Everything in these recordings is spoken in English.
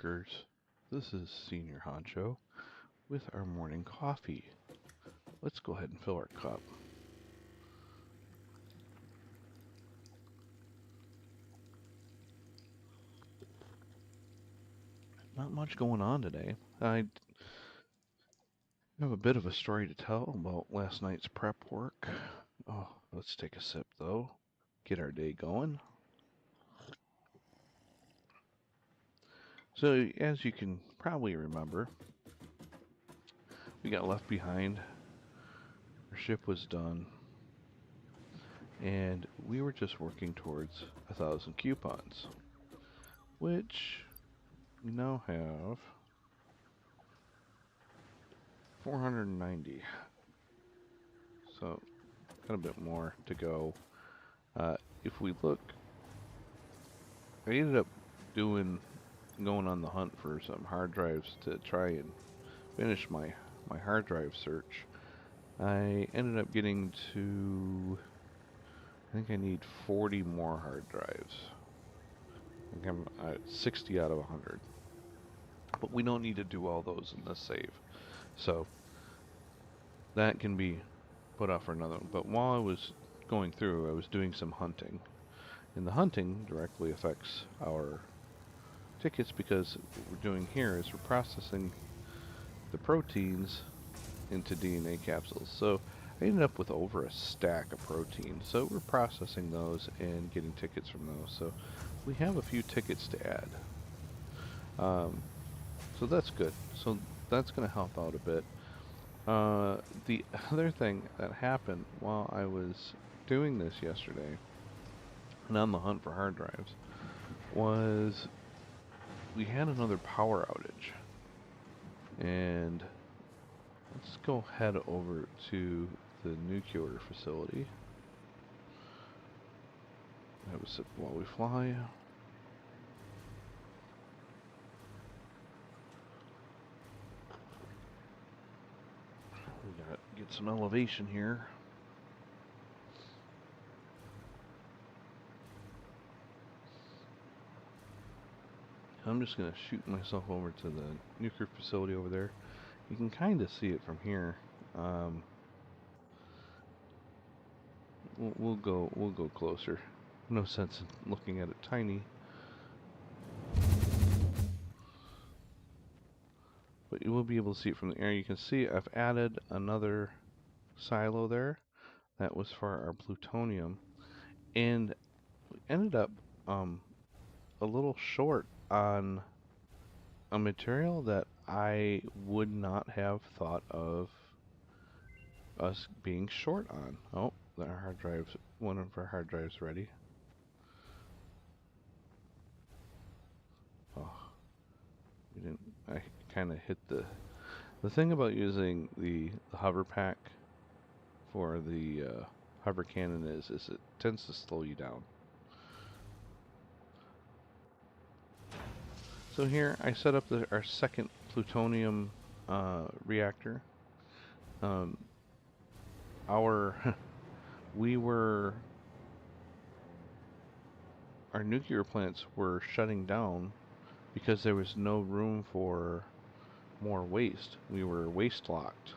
workers. This is Senior Honcho with our morning coffee. Let's go ahead and fill our cup. Not much going on today. I have a bit of a story to tell about last night's prep work. Oh, let's take a sip though. Get our day going. So, as you can probably remember, we got left behind. Our ship was done. And we were just working towards 1,000 coupons, which we now have 490. So, got a bit more to go. If we look, I ended up going on the hunt for some hard drives to try and finish my hard drive search. I ended up getting to, I think I need 40 more hard drives. I think I'm at 60 out of 100. But we don't need to do all those in this save. So that can be put off for another one. But while I was going through, I was doing some hunting. And the hunting directly affects our tickets because what we're doing here is we're processing the proteins into DNA capsules. So I ended up with over a stack of proteins. So we're processing those and getting tickets from those. So we have a few tickets to add. So that's good. So that's going to help out a bit. The other thing that happened while I was doing this yesterday and on the hunt for hard drives was we had another power outage. And let's go head over to the nuclear facility. Have a sip while we fly. We gotta get some elevation here. I'm just gonna shoot myself over to the nuclear facility over there. You can kind of see it from here. We'll go closer. No sense in looking at it tiny. But you will be able to see it from the air. You can see I've added another silo there. That was for our plutonium. And we ended up a little short on a material that I would not have thought of us being short on. Oh, our hard drives, one of our hard drives ready. Oh, we didn't, I kind of hit the thing about using the hover pack for the hover cannon is it tends to slow you down. So here I set up our second plutonium reactor. Our we were our nuclear plants were shutting down because there was no room for more waste. We were waste locked.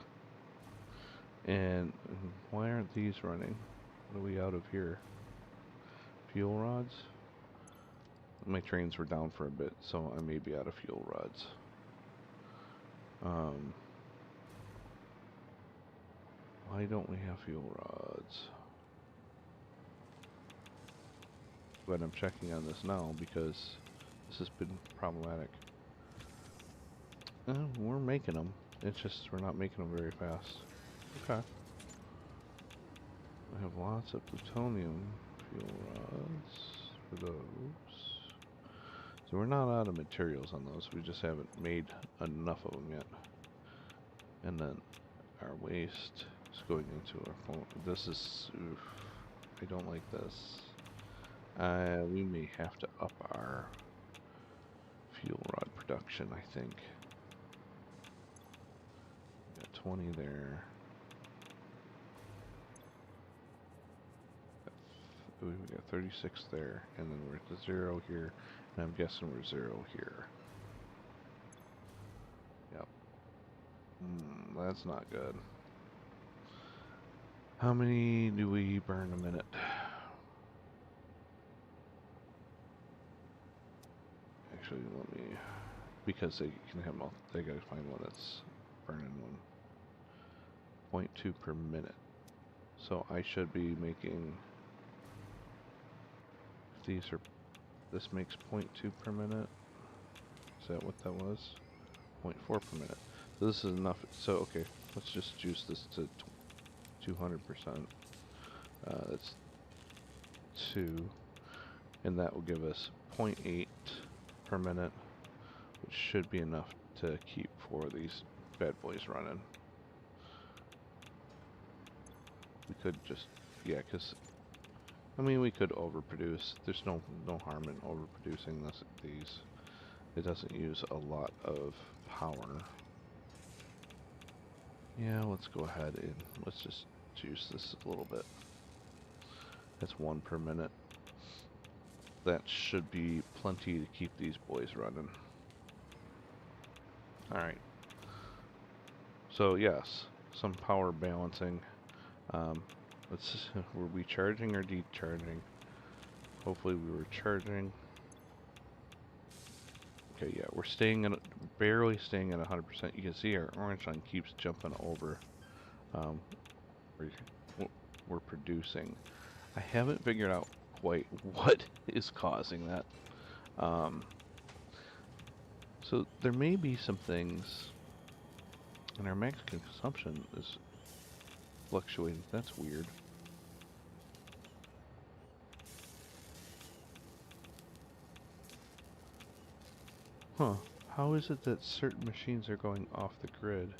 And why aren't these running? What are we out of here? Fuel rods? My trains were down for a bit, so I may be out of fuel rods. Why don't we have fuel rods? But I'm checking on this now because this has been problematic. We're making them. It's just we're not making them very fast. Okay. I have lots of plutonium fuel rods for those. So we're not out of materials on those. We just haven't made enough of them yet. And then our waste is going into our phone. This is... Oof, I don't like this. We may have to up our fuel rod production, I think. Got 20 there. We got 36 there, and then we're at the 0 here, and I'm guessing we're 0 here. that's not good. How many do we burn a minute? Actually, let me, because they can have they gotta find one that's burning 1.2 per minute. So I should be making, if these are, this makes 0.2 per minute. Is that what that was? 0.4 per minute. So this is enough. So okay, let's just juice this to 200%. That's 2, and that will give us 0.8 per minute, which should be enough to keep 4 of these bad boys running. We could just, yeah, because I mean we could overproduce. There's no harm in overproducing these. It doesn't use a lot of power. Yeah, let's go ahead and let's just juice this a little bit. That's 1 per minute. That should be plenty to keep these boys running. Alright. So yes, some power balancing. Were we charging or decharging? Hopefully we were charging. Okay, yeah, we're staying at, barely staying at 100%. You can see our orange line keeps jumping over. We're producing. I haven't figured out quite what is causing that. So there may be some things, and our max consumption is fluctuating. That's weird. Huh. How is it that certain machines are going off the grid?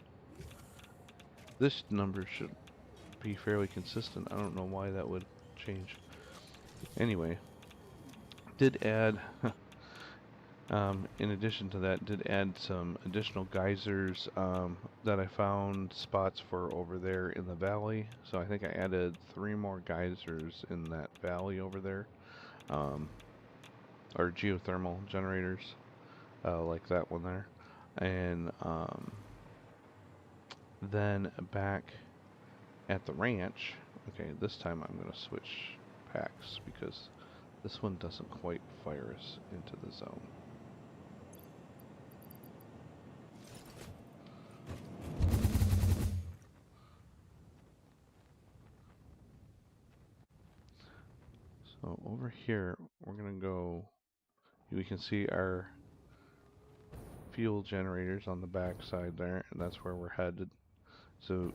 This number should be fairly consistent. I don't know why that would change. Anyway, did add, in addition to that, did add some additional geysers that I found spots for over there in the valley. So I think I added 3 more geysers in that valley over there, or geothermal generators, like that one there. And then back at the ranch, okay, this time I'm going to switch packs because this one doesn't quite fire us into the zone. So over here, we're going to go, we can see our fuel generators on the back side there, and that's where we're headed. So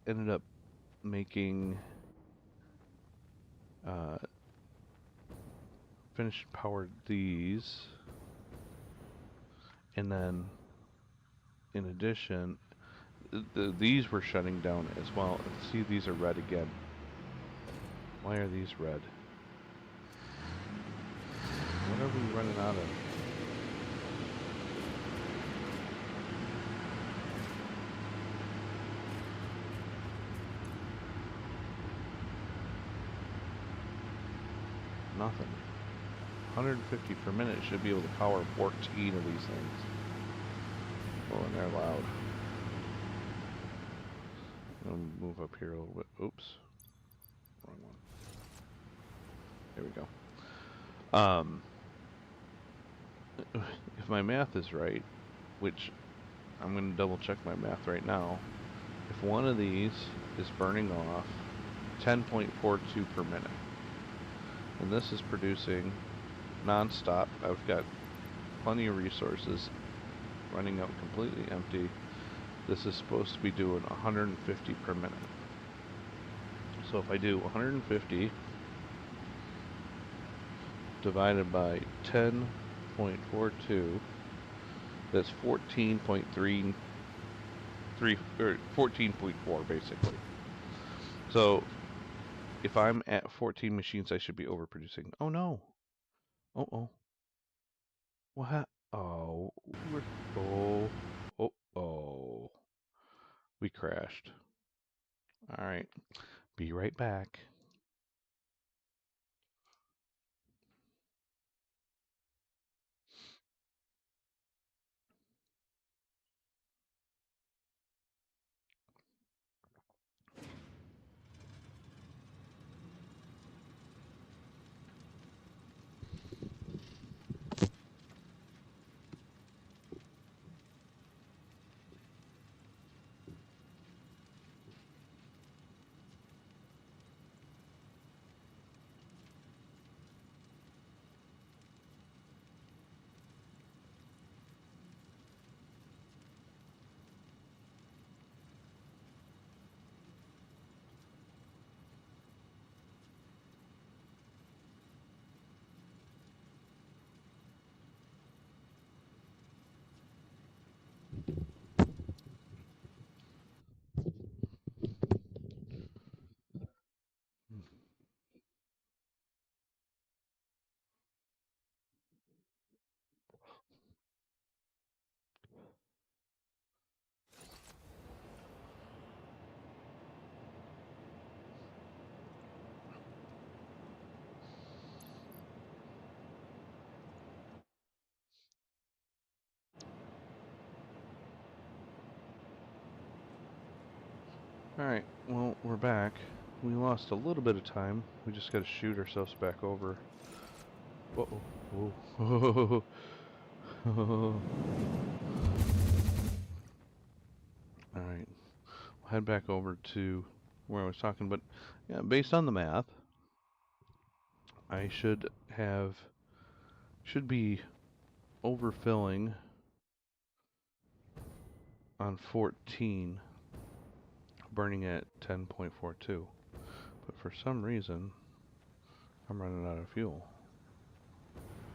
ended up making finished powered these, and then in addition, these were shutting down as well. See, these are red again. Why are these red? What are we running out of? Nothing. 150 per minute should be able to power 14 of these things. Oh, and they're loud. I'll move up here a little bit. Oops. Wrong one. There we go. If my math is right, which I'm going to double check my math right now, if one of these is burning off 10.42 per minute, and this is producing non-stop, I've got plenty of resources running out completely empty. This is supposed to be doing 150 per minute. So if I do 150 divided by 10.42, that's 14.3 or 14.4 basically. So if I'm at 14 machines, I should be overproducing. Oh no. Oh. What? Oh, oh. We crashed. All right. Be right back. Alright, well, we're back. We lost a little bit of time. We just gotta shoot ourselves back over. Uh-oh. Whoa. Alright, we'll head back over to where I was talking, but yeah, based on the math, I should be overfilling on 14, burning at 10.42. But for some reason, I'm running out of fuel,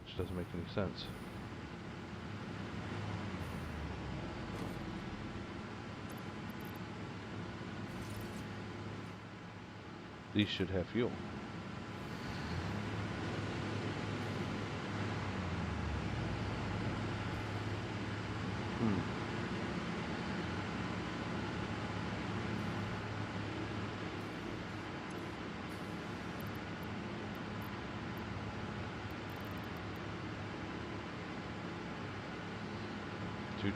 which doesn't make any sense. These should have fuel.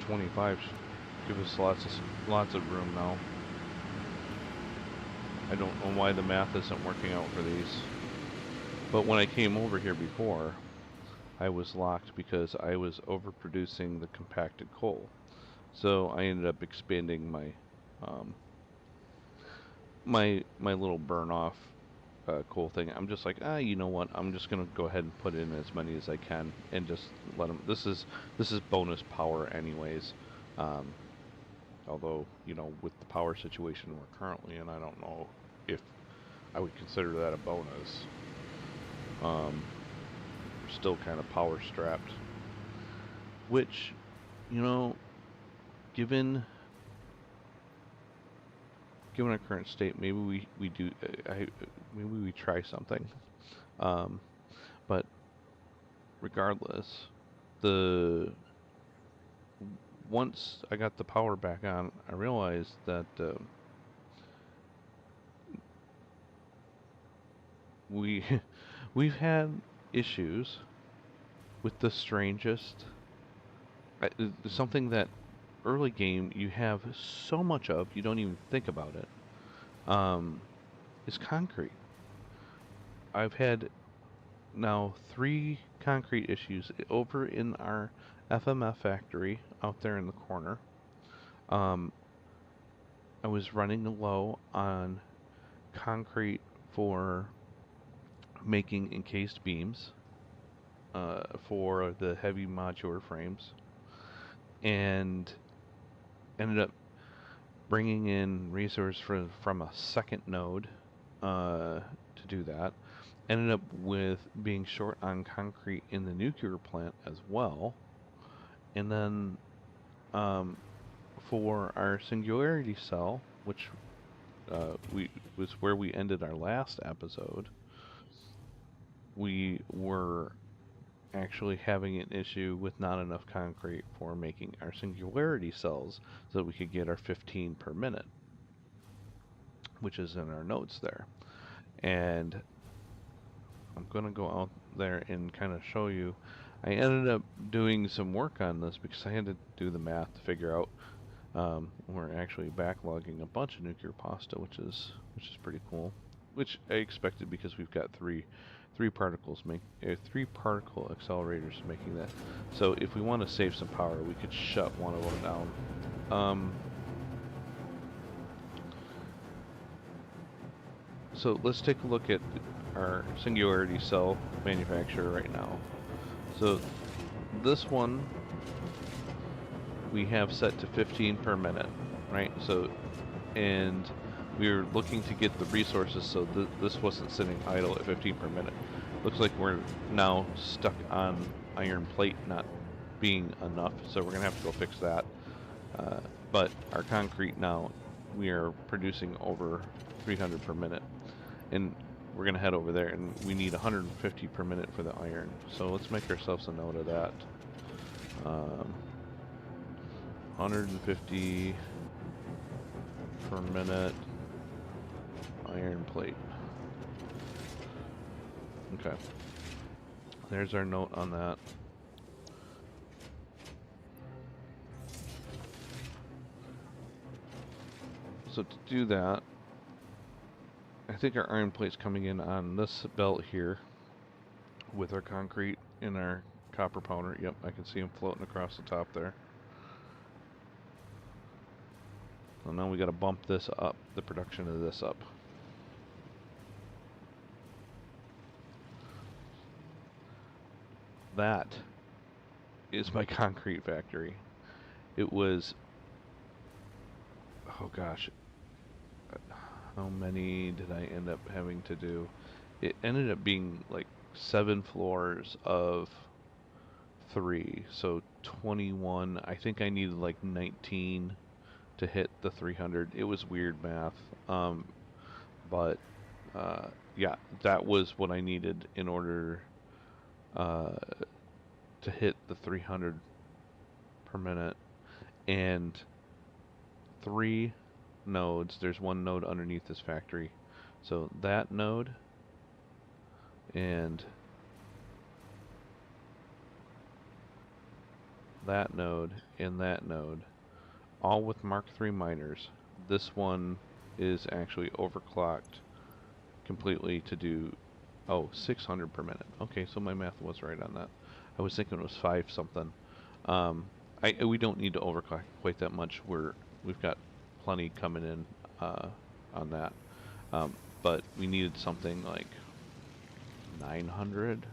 $2.25 give us lots of room now. I don't know why the math isn't working out for these. But when I came over here before, I was locked because I was overproducing the compacted coal. So I ended up expanding my my little burn off coal thing. I'm just like, you know what? I'm just gonna go ahead and put in as many as I can and just let them. This is bonus power, anyways. Although, you know, with the power situation we're currently in, I don't know if I would consider that a bonus. We're still kind of power strapped, which, you know, given our current state, maybe we do. Maybe we try something. But regardless, once I got the power back on, I realized that we've had issues with the strangest. Something that early game you have so much of, you don't even think about it. Is concrete. I've had now 3 concrete issues over in our FMF factory out there in the corner. I was running low on concrete for making encased beams for the heavy modular frames, and ended up bringing in resource from a second node to do that. Ended up with being short on concrete in the nuclear plant as well. And then for our singularity cell, which was where we ended our last episode, we were actually having an issue with not enough concrete for making our singularity cells so that we could get our 15 per minute, which is in our notes there. And I'm going to go out there and kind of show you. I ended up doing some work on this because I had to do the math to figure out we're actually backlogging a bunch of nuclear pasta, which is pretty cool. Which I expected because we've got three particle accelerators making that. So if we want to save some power, we could shut one of them down. So let's take a look at our singularity cell manufacturer right now. So this one we have set to 15 per minute, right? So, and we were looking to get the resources so this wasn't sitting idle at 15 per minute. Looks like we're now stuck on iron plate not being enough, so we're gonna have to go fix that. But our concrete now, we are producing over 300 per minute. And we're going to head over there, and we need 150 per minute for the iron. So let's make ourselves a note of that. 150 per minute iron plate. Okay. There's our note on that. So to do that, I think our iron plate's coming in on this belt here with our concrete and our copper powder. Yep, I can see them floating across the top there. So now we got to bump this up, the production of this up. That is my concrete factory. It was, oh gosh, how many did I end up having to do? It ended up being like 7 floors of 3, so 21. I think I needed like 19 to hit the 300. It was weird math, but yeah, that was what I needed in order uh, to hit the 300 per minute. And 3 nodes. There's 1 node underneath this factory, so that node and that node and that node, all with Mark III miners. This one is actually overclocked completely to do, oh, 600 per minute. Okay, so my math was right on that. I was thinking it was 5 something. We don't need to overclock quite that much. We've got plenty coming in on that. But we needed something like 900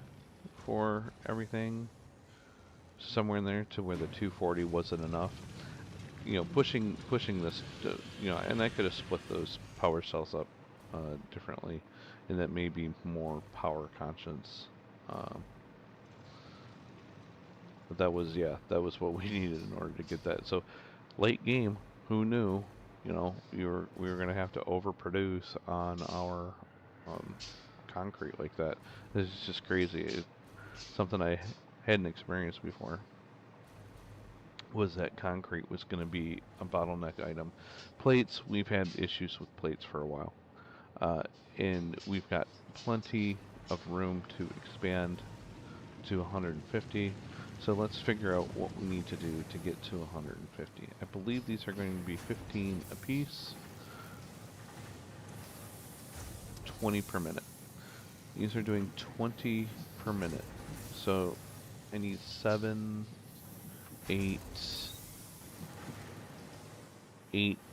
for everything, somewhere in there, to where the 240 wasn't enough. You know, pushing this to, you know, and I could have split those power cells up differently, and that may be more power conscious. But that was, yeah, that was what we needed in order to get that. So late game, who knew? You know, we were going to have to overproduce on our concrete like that. This is just crazy. It's something I hadn't experienced before. Was that concrete was going to be a bottleneck item. Plates, we've had issues with plates for a while. And we've got plenty of room to expand to 150. So let's figure out what we need to do to get to 150. I believe these are going to be 15 apiece, 20 per minute. These are doing 20 per minute. So I need 7, 8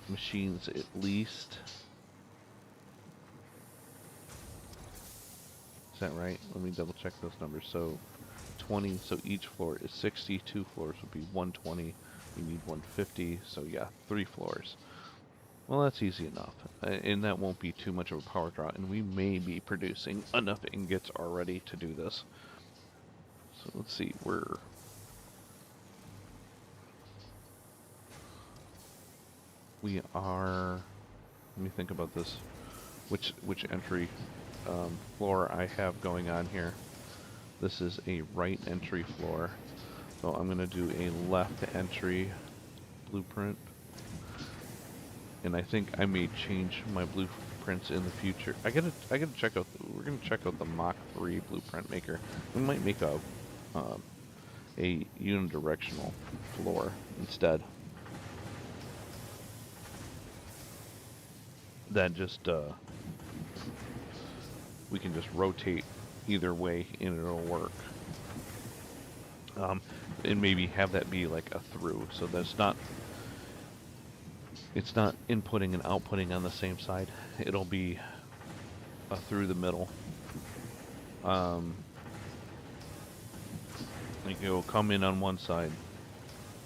machines at least. Is that right? Let me double check those numbers. So 20, so each floor is 60, 2 floors would be 120, we need 150, so yeah, 3 floors. Well, that's easy enough, and that won't be too much of a power draw, and we may be producing enough ingots already to do this. So let's see, we are, let me think about this, which entry floor I have going on here. This is a right entry floor, so I'm going to do a left entry blueprint, and I think I may change my blueprints in the future. I gotta check out. We're gonna check out the Mach 3 blueprint maker. We might make a unidirectional floor instead. That just we can just rotate either way and it'll work. And maybe have that be like a through, so that's not, it's not inputting and outputting on the same side. It'll be through the middle. Like it'll come in on one side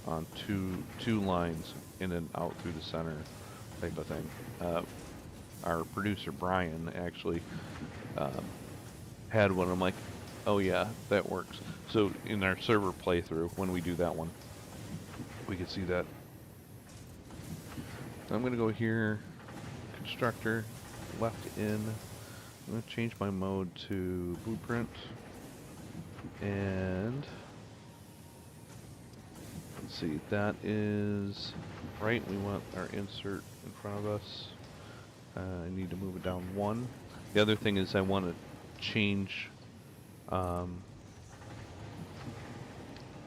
on two lines and then out through the center, type of thing. Our producer Brian actually had one. I'm like, oh yeah, that works. So in our server playthrough, when we do that one, we can see that I'm going to go here, constructor, left in. I'm going to change my mode to blueprint. And let's see, that is right. We want our insert in front of us. I need to move it down 1. The other thing is I want to change I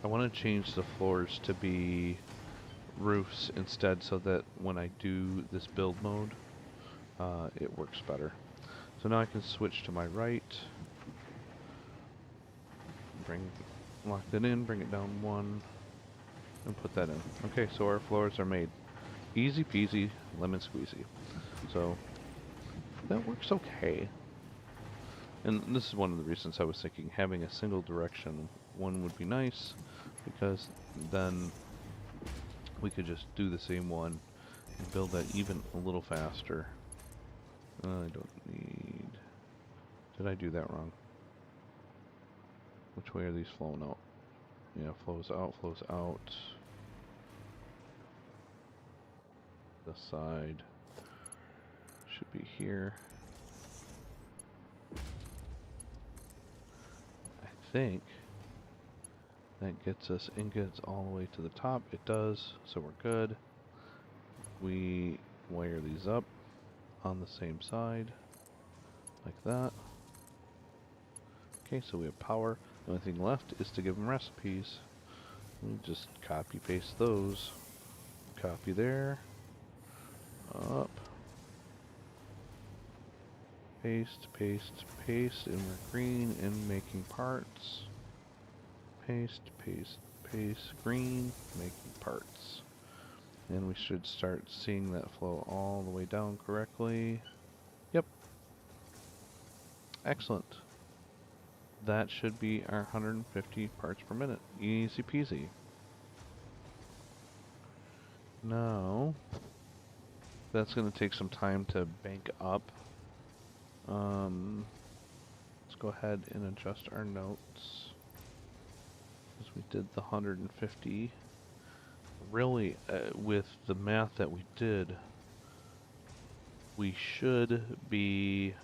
want to change the floors to be roofs instead, so that when I do this build mode, it works better. So now I can switch to my right, lock that in, bring it down 1, and put that in. Okay, so our floors are made. Easy peasy, lemon squeezy. So that works okay. And this is one of the reasons I was thinking having a single direction one would be nice, because then we could just do the same one and build that even a little faster. I don't need... Did I do that wrong? Which way are these flowing out? Yeah, flows out, flows out. The side should be here. I think that gets us ingots all the way to the top. It does, so we're good. We wire these up on the same side, like that. Okay, so we have power. The only thing left is to give them recipes. We just copy paste those. Copy there. Up. Paste, paste, paste, and we're green and making parts. Paste, paste, paste, green, making parts. And we should start seeing that flow all the way down correctly. Yep. Excellent. That should be our 150 parts per minute. Easy peasy. Now, that's going to take some time to bank up. Let's go ahead and adjust our notes. Because we did the 150. Really, with the math that we did, we should be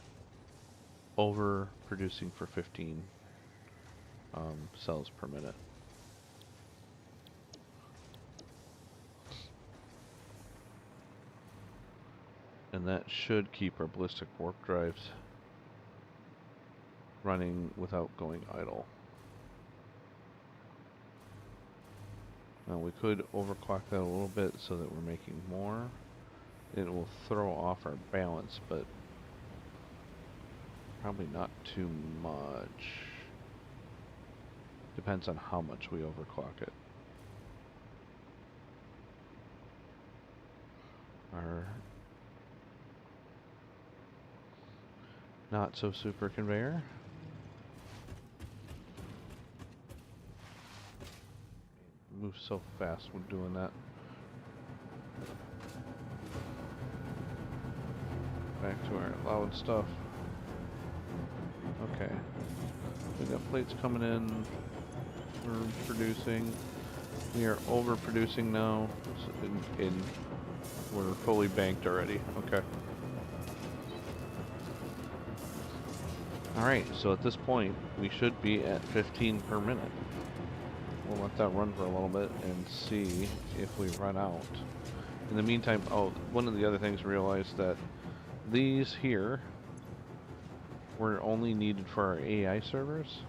overproducing for 15 cells per minute. And that should keep our ballistic warp drives running without going idle. Now we could overclock that a little bit so that we're making more. It will throw off our balance, but probably not too much. Depends on how much we overclock it. Our not so super conveyor. Moves so fast when doing that. Back to our loud stuff. Okay. We got plates coming in. We're producing. We are overproducing now. We're fully banked already. Okay. Alright, so at this point, we should be at 15 per minute. We'll let that run for a little bit and see if we run out. In the meantime, one of the other things, realize that these here were only needed for our AI servers,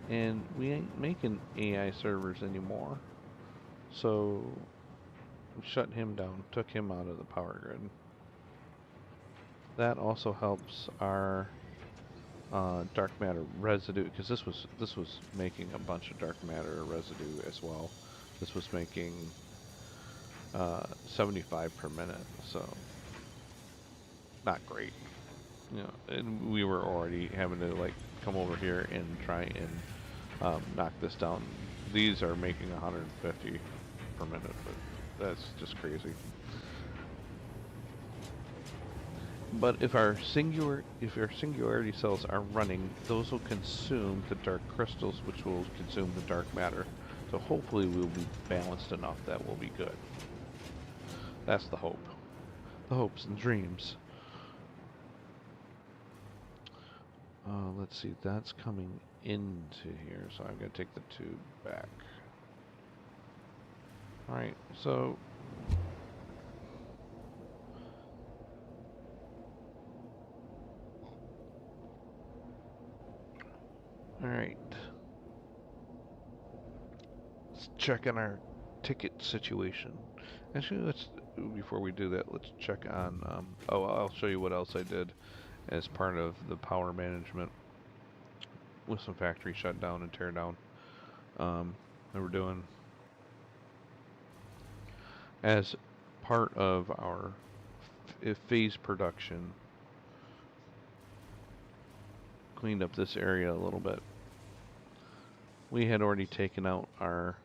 and we ain't making AI servers anymore. So we shut him down, took him out of the power grid. That also helps our dark matter residue, because this was making a bunch of dark matter residue as well. This was making 75 per minute, so not great. You know, and we were already having to like come over here and try and knock this down. These are making 150 per minute, but that's just crazy. But if our singularity cells are running, those will consume the dark crystals, which will consume the dark matter. So hopefully we'll be balanced enough that we'll be good. That's the hope. The hopes and dreams. Let's see, that's coming into here, so I'm going to take the tube back. Alright, so... Alright. Let's check on our ticket situation. Actually, before we do that, let's check on, oh, I'll show you what else I did as part of the power management with some factory shutdown and tear down that we're doing as part of our phase production. Cleaned up this area a little bit. We had already taken out our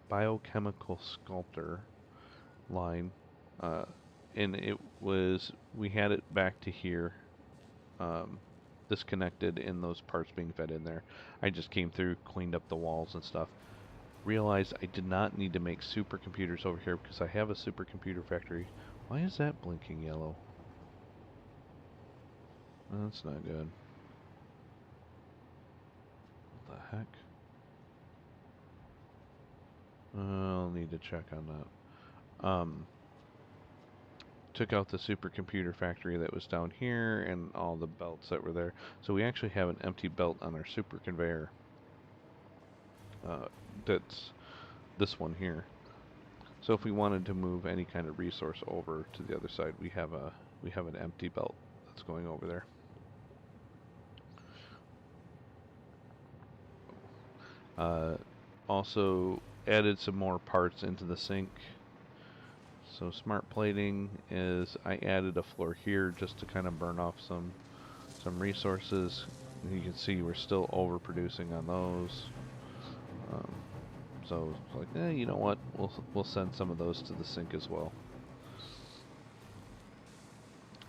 biochemical sculptor line, and we had it back to here, disconnected, and those parts being fed in there. I just came through, cleaned up the walls and stuff. Realized I did not need to make supercomputers over here because I have a supercomputer factory. Why is that blinking yellow? That's not good. What the heck? I'll need to check on that. Took out the supercomputer factory that was down here and all the belts that were there. So we actually have an empty belt on our super conveyor. That's this one here. So if we wanted to move any kind of resource over to the other side, we have an empty belt that's going over there. Also added some more parts into the sink. So smart plating is, I added a floor here just to kind of burn off some resources. You can see we're still overproducing on those. So it's like, you know what? We'll send some of those to the sink as well.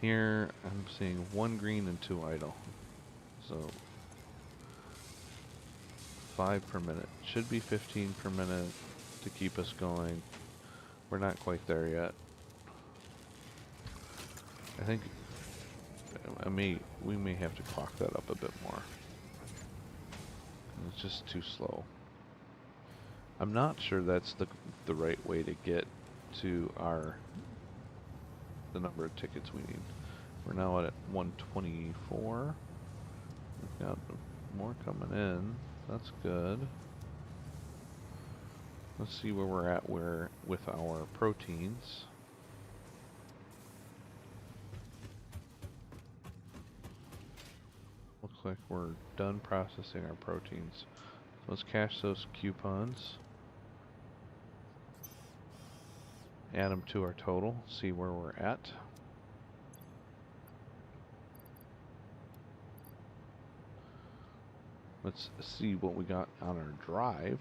Here I'm seeing 1 green and 2 idle. So 5 per minute. Should be 15 per minute to keep us going. We're not quite there yet. I think we may have to clock that up a bit more. It's just too slow. I'm not sure that's the right way to get to the number of tickets we need. We're now at 124. We've got more coming in. That's good. Let's see where we're at with our proteins. Looks like we're done processing our proteins. Let's cache those coupons. Add them to our total. See where we're at. Let's see what we got on our drive.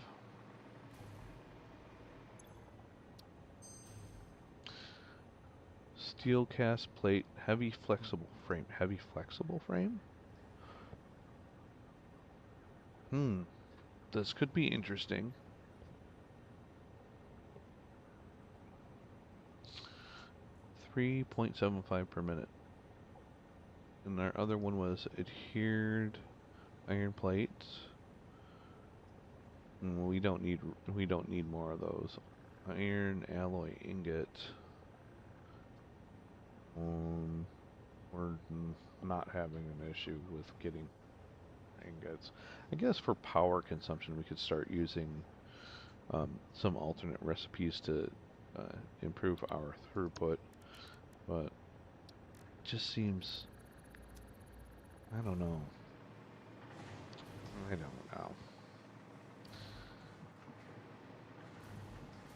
Steel cast plate, heavy flexible frame. Heavy flexible frame? This could be interesting. $3.75 per minute. And our other one was adhered iron plates. We don't need more of those. Iron alloy ingot. We're not having an issue with getting ingots. I guess for power consumption we could start using some alternate recipes to improve our throughput, but it just seems, I don't know.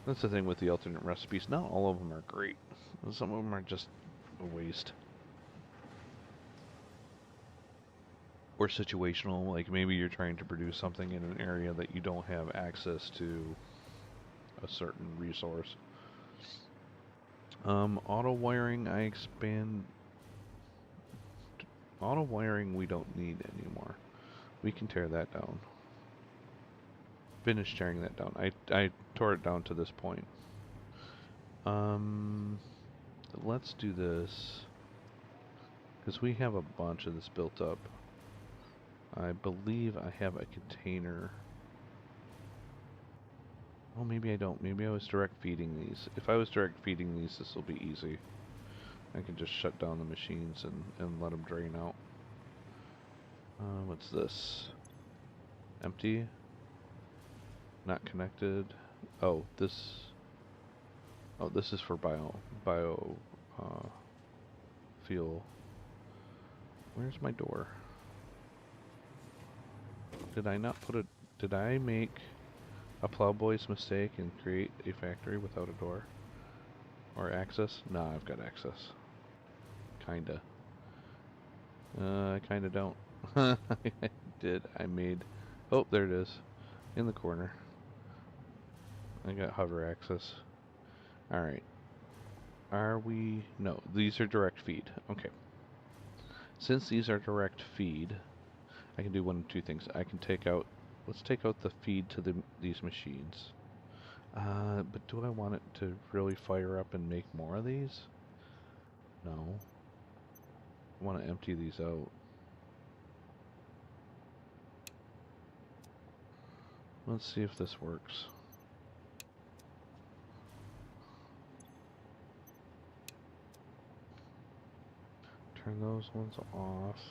That's the thing with the alternate recipes. Not all of them are great. Some of them are just a waste. Or situational, like maybe you're trying to produce something in an area that you don't have access to a certain resource. Auto wiring, auto wiring we don't need anymore. We can tear that down. Finish tearing that down. I tore it down to this point. Let's do this. Because we have a bunch of this built up. I believe I have a container. Oh, maybe I don't. Maybe I was direct feeding these. If I was direct feeding these, this will be easy. I can just shut down the machines and let them drain out. What's this? Empty? Not connected? Oh, this... Oh, this is for fuel. Where's my door? Did I not put a... Did I make a plowboy's mistake and create a factory without a door? Or access? Nah, I've got access. Kinda. I kinda don't. I did. I made... Oh, there it is. In the corner. I got hover access. Alright. Are we... No, these are direct feed. Okay. Since these are direct feed, I can do one of two things. I can take out... Let's take out the feed to these machines. But do I want it to really fire up and make more of these? No. I want to empty these out. Let's see if this works. Turn those ones off.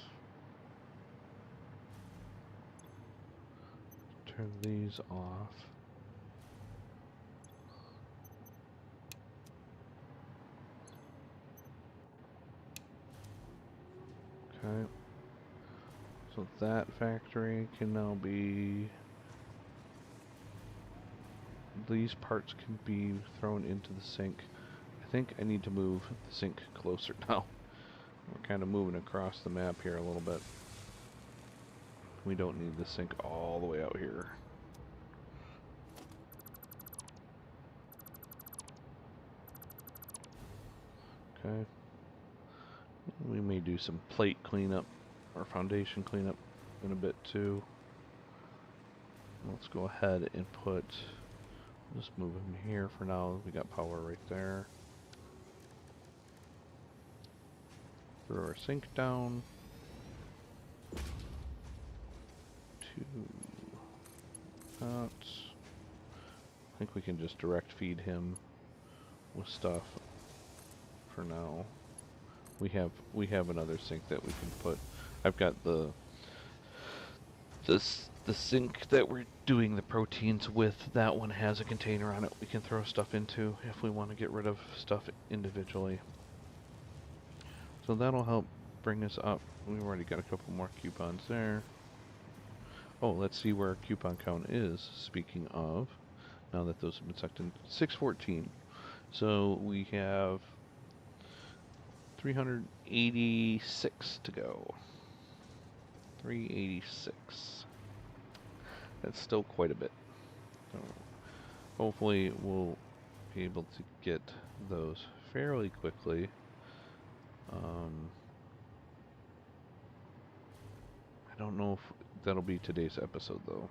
Turn these off. Okay. So that factory can now be... These parts can be thrown into the sink. I think I need to move the sink closer now. We're kind of moving across the map here a little bit. We don't need the sink all the way out here. Okay. We may do some plate cleanup or foundation cleanup in a bit too. Let's go ahead and put... Just move him here for now. We got power right there. Throw our sink down. 2 pots. I think we can just direct feed him with stuff for now. We have another sink that we can put. I've got the sink that we're doing the proteins with. That one has a container on it we can throw stuff into if we want to get rid of stuff individually. So that'll help bring us up. We've already got a couple more coupons there. Oh, let's see where our coupon count is. Speaking of, now that those have been sucked in, 614. So we have 386 to go. 386. That's still quite a bit. So hopefully we'll be able to get those fairly quickly. I don't know if that'll be today's episode though,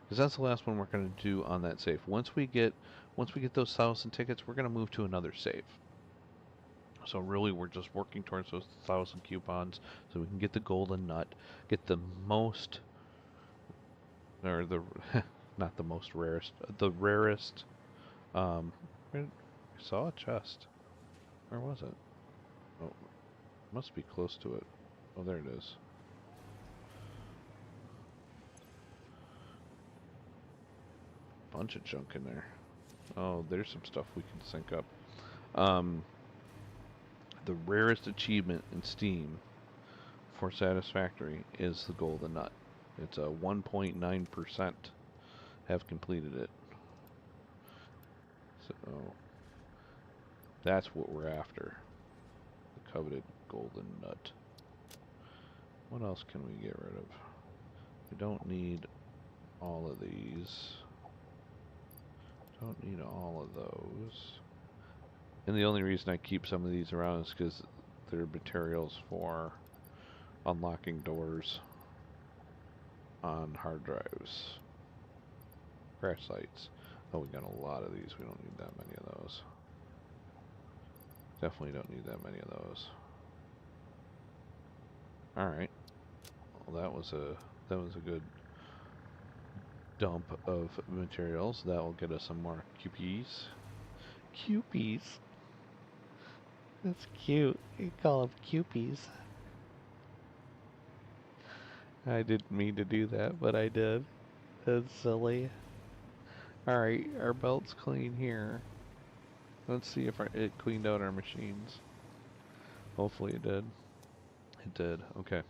because that's the last one we're going to do on that save. Once we get those 1,000 tickets, we're going to move to another save. So really, we're just working towards those 1,000 coupons so we can get the golden nut, get the most, or the not the most rarest, the rarest. I saw a chest. Where was it? Oh, must be close to it. Oh, there it is. Bunch of junk in there. Oh, there's some stuff we can sync up. The rarest achievement in Steam for Satisfactory is the golden nut. It's a 1.9% have completed it. So that's what we're after. The coveted golden nut. What else can we get rid of? We don't need all of these. Don't need all of those. And the only reason I keep some of these around is because they're materials for unlocking doors on hard drives. Crash sites. Oh, we got a lot of these. We don't need that many of those. Definitely don't need that many of those. Alright. Well, that was a good dump of materials. That will get us some more QPs. QPs? That's cute. You call them QPs. I didn't mean to do that, but I did. That's silly. Alright, our belt's clean here. Let's see if it cleaned out our machines. Hopefully it did. It did. Okay.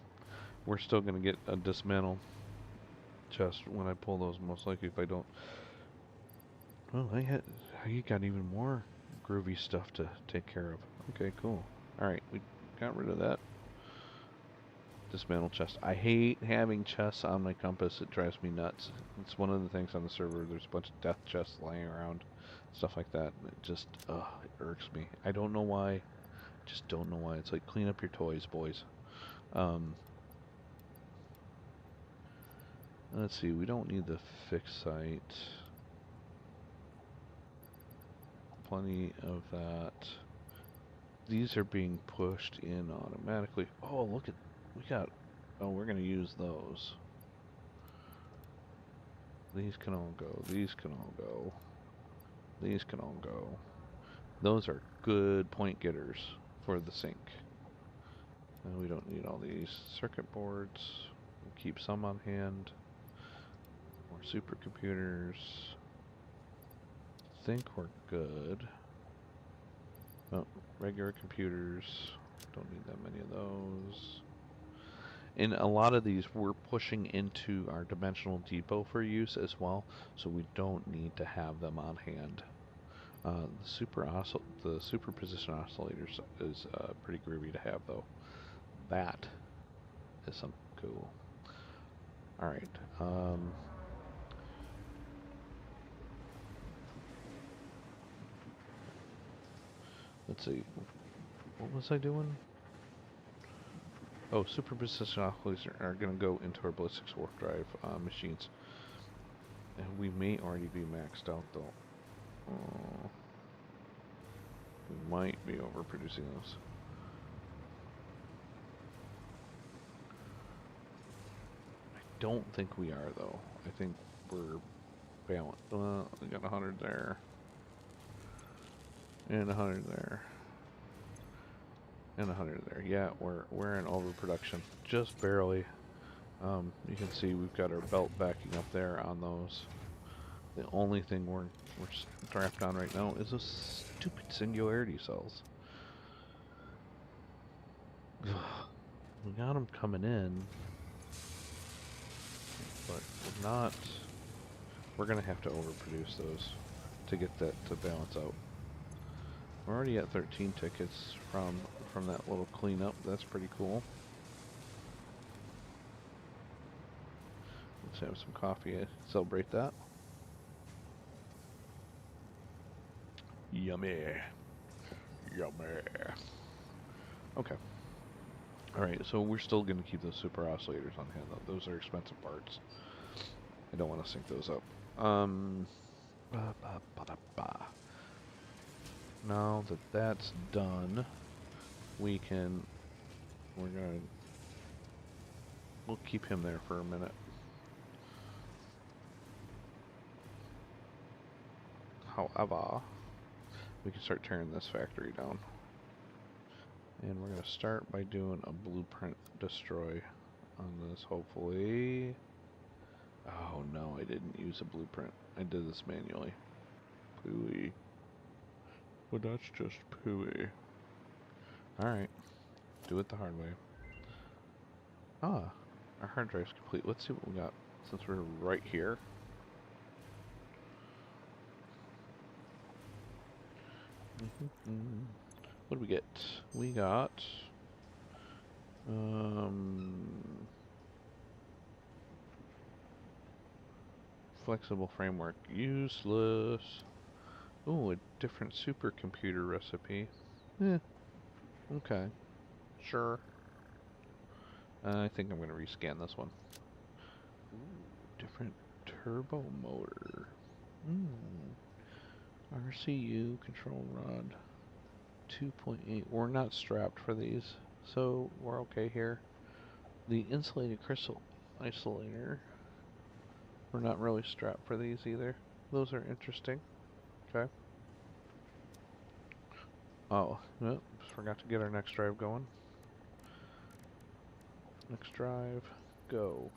We're still going to get a dismantle chest when I pull those, most likely if I don't. Well, I got even more groovy stuff to take care of. Okay, cool. Alright, we got rid of that. Dismantle chest. I hate having chests on my compass. It drives me nuts. It's one of the things on the server. There's a bunch of death chests laying around. Stuff like that. And it just, it irks me. I don't know why. Just don't know why. It's like, clean up your toys, boys. Let's see. We don't need the fixed site. Plenty of that. These are being pushed in automatically. Oh, look at, we got, oh, we're going to use those. These can all go. These can all go. These can all go. Those are good point getters for the sink. And we don't need all these circuit boards. We'll keep some on hand. More supercomputers. Think we're good. Oh, regular computers. Don't need that many of those. And a lot of these we're pushing into our dimensional depot for use as well, so we don't need to have them on hand. The superposition oscillators is pretty groovy to have, though. That is something cool. All right. Let's see. What was I doing? Oh, superposition oscillators are going to go into our ballistics warp drive machines. And we may already be maxed out, though. We might be overproducing those. I don't think we are, though. I think we're balanced. We got 100 there. And 100 there. And 100 there. Yeah, we're in overproduction. Just barely. You can see we've got our belt backing up there on those. The only thing we're strapped on right now is those stupid singularity cells. We got them coming in, but we're not. We're gonna have to overproduce those to get that to balance out. We're already at 13 tickets from that little cleanup. That's pretty cool. Let's have some coffee to celebrate that. Yummy. Yummy. Okay. Alright, so we're still going to keep those super oscillators on hand, though. Those are expensive parts. I don't want to sync those up. Now that that's done, we'll keep him there for a minute. However, we can start tearing this factory down. And we're going to start by doing a blueprint destroy on this, hopefully. Oh no, I didn't use a blueprint. I did this manually. Pooey. Well, that's just pooey. Alright. Do it the hard way. Ah, our hard drive's complete. Let's see what we got since we're right here. What do we get? We got flexible framework. Useless. Oh, a different supercomputer recipe. Okay. Sure. I think I'm going to rescan this one. Ooh, different turbo motor. RCU control rod. 2.8. We're not strapped for these, so we're okay here. The insulated crystal isolator. We're not really strapped for these either. Those are interesting. Okay. Oh, no, forgot to get our next drive going. Next drive, go.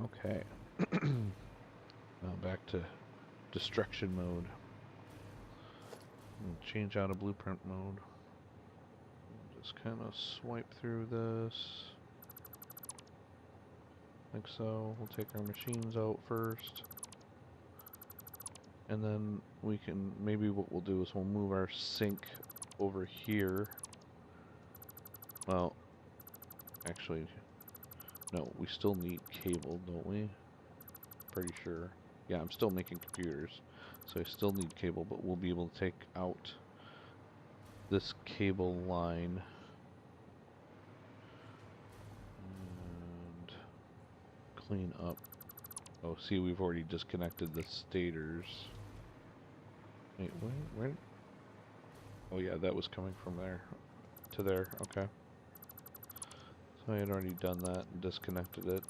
Okay. Now back to destruction mode. Change out of blueprint mode. Just kind of swipe through this. Like so. We'll take our machines out first. And then we can, maybe what we'll do is we'll move our sink over here. Well, actually, no, we still need cable, don't we? Pretty sure. Yeah, I'm still making computers, so I still need cable, but we'll be able to take out this cable line and clean up. Oh, see, we've already disconnected the stators. Wait, where? Oh yeah, that was coming from there to there, okay. So I had already done that and disconnected it.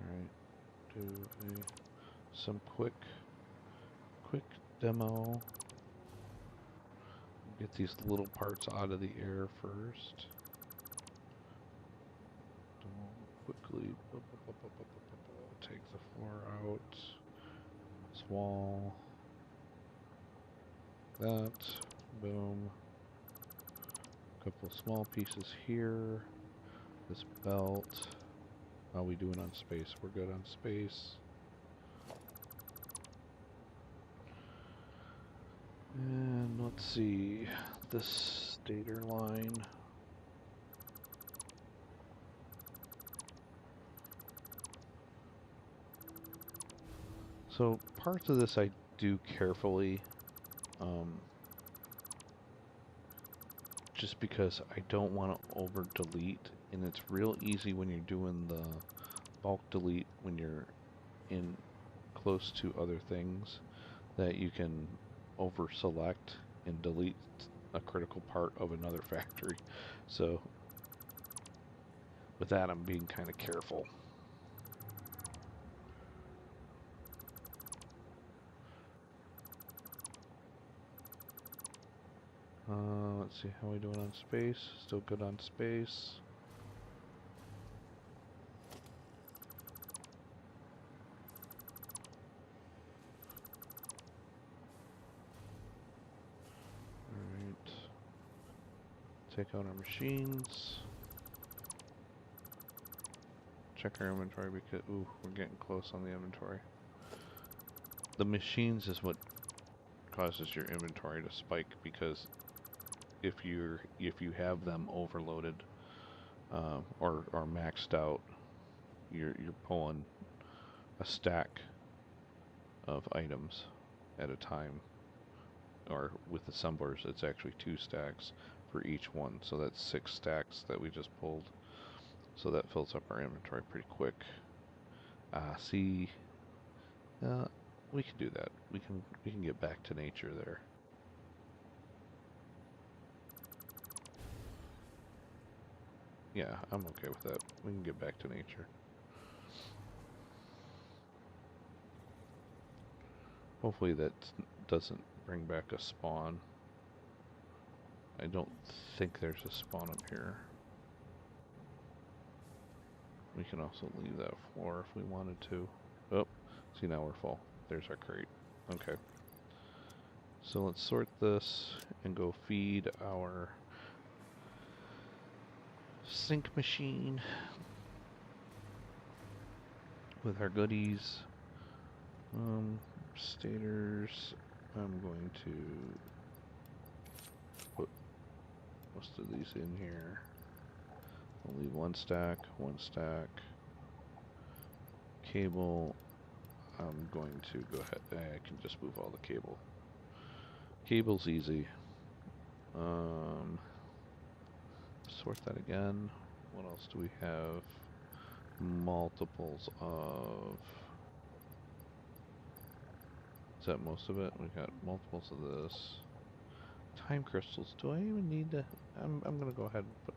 Alright, do some quick demo. Get these little parts out of the air first. Quickly take the floor out. This wall. That. Boom. A couple small pieces here. This belt. How are we doing on space? We're good on space. And let's see. This stator line. So parts of this I do carefully, just because I don't want to over delete, and it's real easy when you're doing the bulk delete when you're in close to other things that you can over select and delete a critical part of another factory. So with that, I'm being kind of careful. Let's see how we doing on space. Still good on space. Alright. Take out our machines. Check our inventory because, ooh, we're getting close on the inventory. The machines is what causes your inventory to spike, because if you have them overloaded or maxed out, you're pulling a stack of items at a time. Or with assemblers, it's actually 2 stacks for each one, so that's 6 stacks that we just pulled. So that fills up our inventory pretty quick. See, we can do that. We can get back to nature there. Yeah, I'm okay with that. We can get back to nature. Hopefully that doesn't bring back a spawn. I don't think there's a spawn up here. We can also leave that floor if we wanted to. Oh, see, now we're full. There's our crate. Okay. So let's sort this and go feed our sink machine with our goodies. Stators, I'm going to put most of these in here. I'll leave one stack. Cable, I'm going to go ahead, I can just move all the cable. Cable's easy. Sort that again. What else do we have? Multiples of... Is that most of it? We got multiples of this. Time crystals. Do I even need to... I'm gonna go ahead and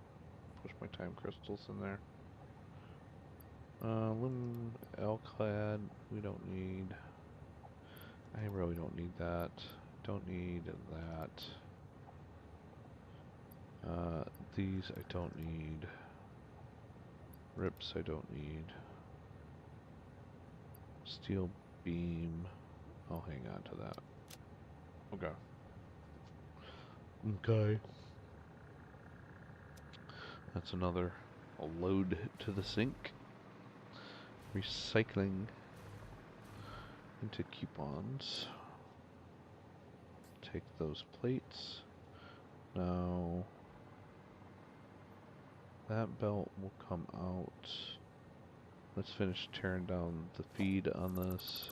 push my time crystals in there. L-clad, we don't need. I really don't need that. Don't need that. These I don't need. Rips I don't need. Steel beam. I'll hang on to that. Okay. Okay. That's another load to the sink. Recycling into coupons. Take those plates. Now that belt will come out. Let's finish tearing down the feed on this.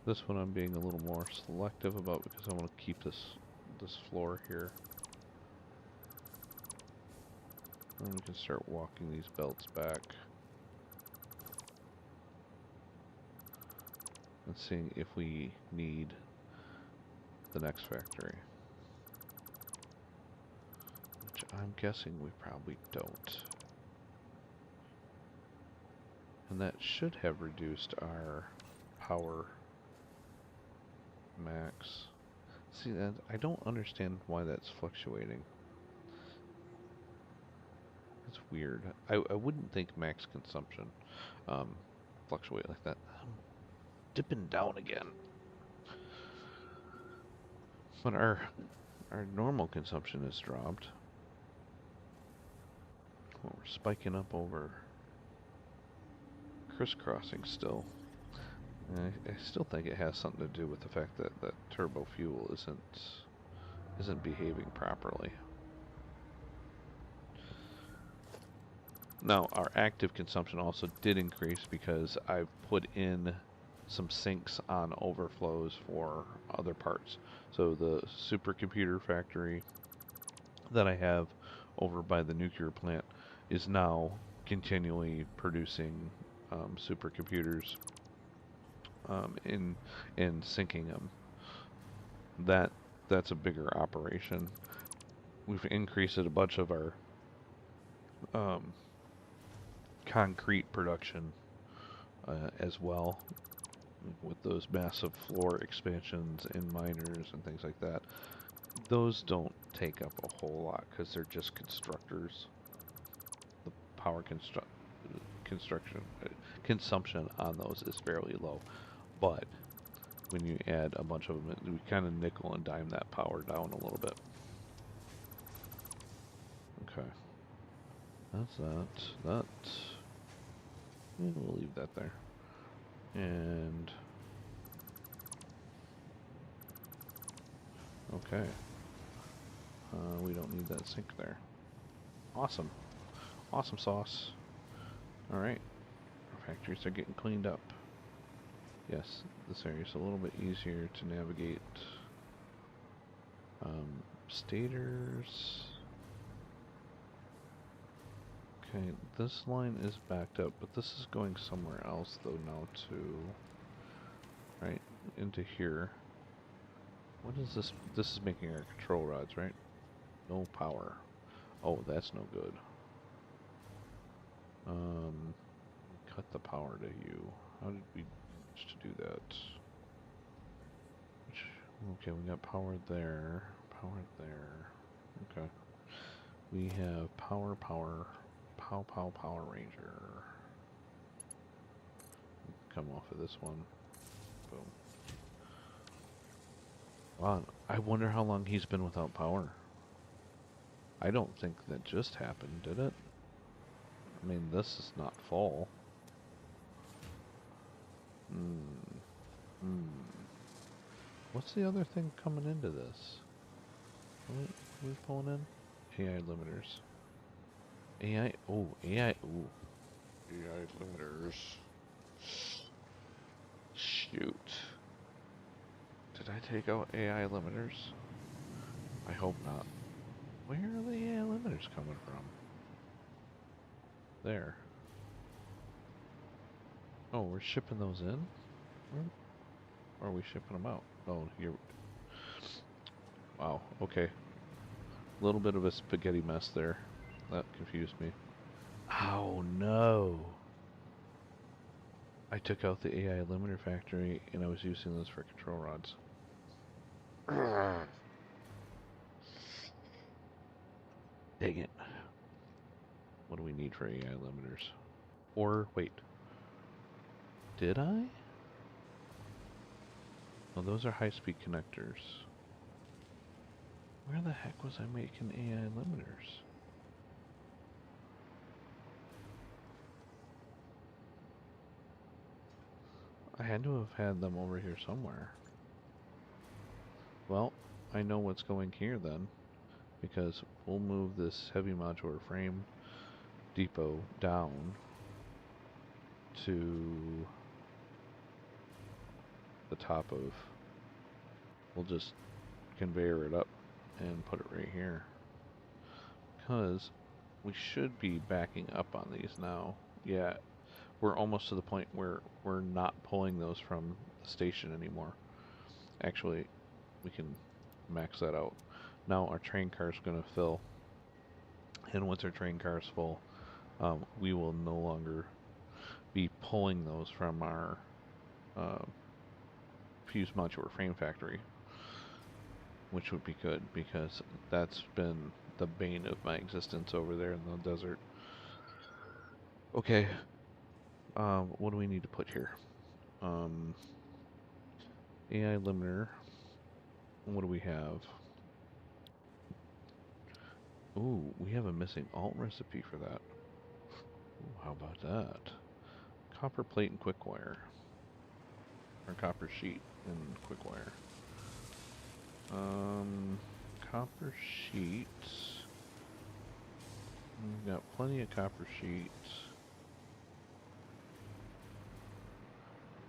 This one I'm being a little more selective about because I want to keep this floor here. And we can start walking these belts back. And seeing if we need the next factory. Which I'm guessing we probably don't. And that should have reduced our power max. See, I don't understand why that's fluctuating. It's weird. I wouldn't think max consumption fluctuate like that. I'm dipping down again. But our normal consumption has dropped. Well, we're spiking up over crisscrossing still. And I still think it has something to do with the fact that that turbo fuel isn't behaving properly. Now, our active consumption also did increase because I've put in some sinks on overflows for other parts. So the supercomputer factory that I have over by the nuclear plant is now continually producing supercomputers and syncing them. That's a bigger operation. We've increased a bunch of our concrete production as well, with those massive floor expansions in miners and things like that. Those don't take up a whole lot because they're just constructors. The power consumption on those is fairly low, but when you add a bunch of them, we kind of nickel and dime that power down a little bit. Okay, that's that. Yeah, we'll leave that there. And okay, we don't need that sink there. Awesome, awesome sauce. All right, our factories are getting cleaned up. Yes, this area is a little bit easier to navigate. Stators. Okay, this line is backed up, but this is going somewhere else though now too. Right, into here. What is this? This is making our control rods, right? No power. Oh, that's no good. Cut the power to you. How did we manage to do that? Okay, we got power there. Power there. Okay. We have power, Power Ranger. Come off of this one. Boom. Wow, I wonder how long he's been without power. I don't think that just happened, did it? I mean, this is not full. What's the other thing coming into this? What are we pulling in? AI limiters. AI, oh, AI, ooh. AI limiters. Shoot. take out AI limiters? I hope not. Where are the AI limiters coming from? There. Oh, we're shipping those in? Or are we shipping them out? Oh, here. Wow, okay. A little bit of a spaghetti mess there. That confused me. Oh no! I took out the AI limiter factory and I was using those for control rods. Dang it. What do we need for AI limiters? Or, wait. Did I? Oh, those are high-speed connectors. Where the heck was I making AI limiters? I had to have had them over here somewhere. Well, I know what's going here then, because we'll move this heavy modular frame depot down to the top of, we'll just conveyor it up and put it right here. Because we should be backing up on these now. Yeah, we're almost to the point where we're not pulling those from the station anymore. Actually, we can max that out. Now our train car is going to fill. And once our train car is full, we will no longer be pulling those from our fuse modular frame factory, which would be good because that's been the bane of my existence over there in the desert. Okay, what do we need to put here? AI limiter. What do we have? Ooh, we have a missing alt recipe for that. Ooh, how about that? Copper plate and quick wire. Or copper sheet and quick wire. Copper sheets. We've got plenty of copper sheets.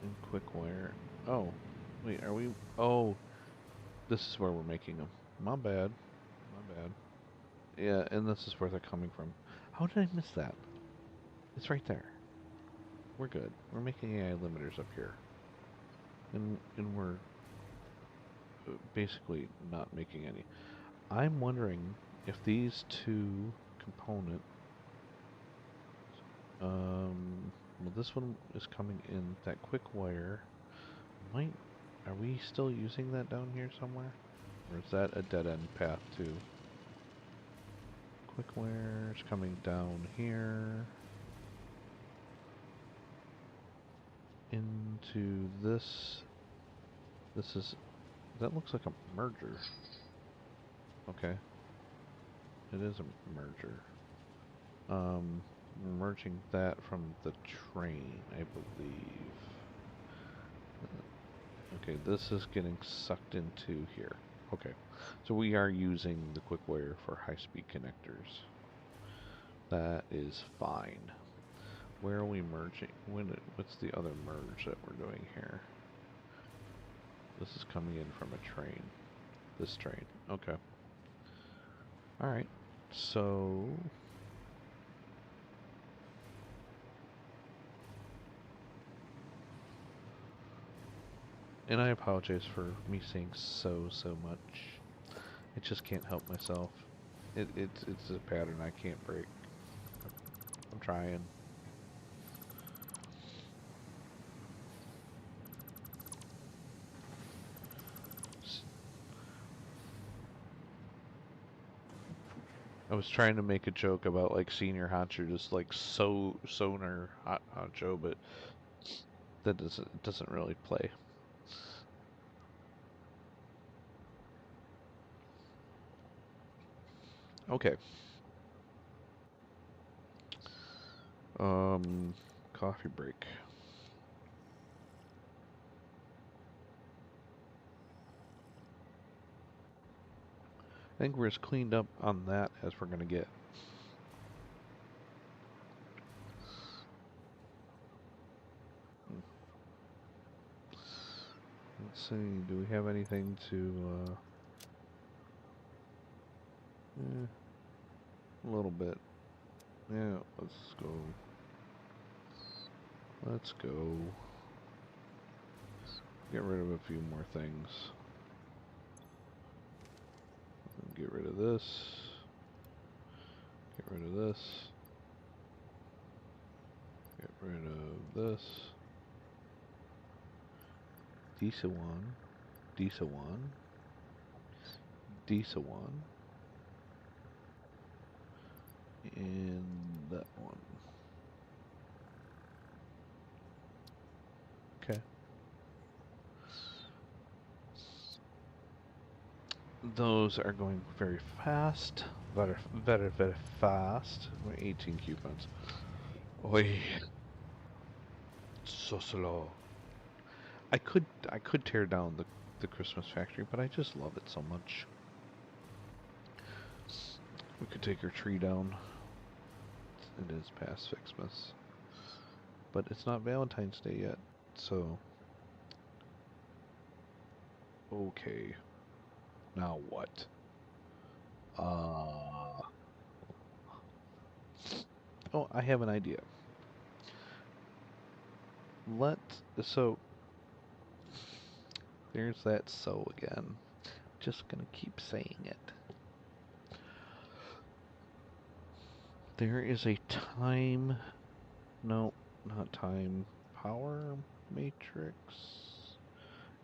And quick wire. Oh, wait, are we? Oh, this is where we're making them. My bad. My bad. Yeah, and this is where they're coming from. How did I miss that? It's right there. We're good. We're making AI limiters up here. And we're basically not making any. I'm wondering if these two components, well, this one is coming in that quick wire. Are we still using that down here somewhere? Or is that a dead end path too? Quick wire is coming down here into this. That looks like a merger. Okay. It is a merger. Merging that from the train, I believe. Okay, this is getting sucked into here. Okay, so we are using the quick wire for high-speed connectors. That is fine. Where are we merging? What's the other merge that we're doing here? This is coming in from a train. This train. Okay. Alright. So... And I apologize for me saying so much. I just can't help myself. It's a pattern I can't break. I'm trying. I was trying to make a joke about like senior Honcho just like sonar Honcho, but that doesn't really play. Okay. Coffee break. I think we're as cleaned up on that as we're gonna get. let's see, do we have anything to, a little bit. Yeah, let's go. Let's go. Get rid of a few more things. Get rid of this. Get rid of this. Get rid of this. Disa one. Disa one. Disa one. And that one. Okay. Those are going very fast. Very, very, very fast. We're 18 coupons. Oi. So slow. I could tear down the Christmas factory, but I just love it so much. We could take our tree down. It is past Xmas. But it's not Valentine's Day yet, so okay. Now what? Uh oh, I have an idea. Let so there's that so again. Just gonna keep saying it. There is a time, no, not time, power matrix,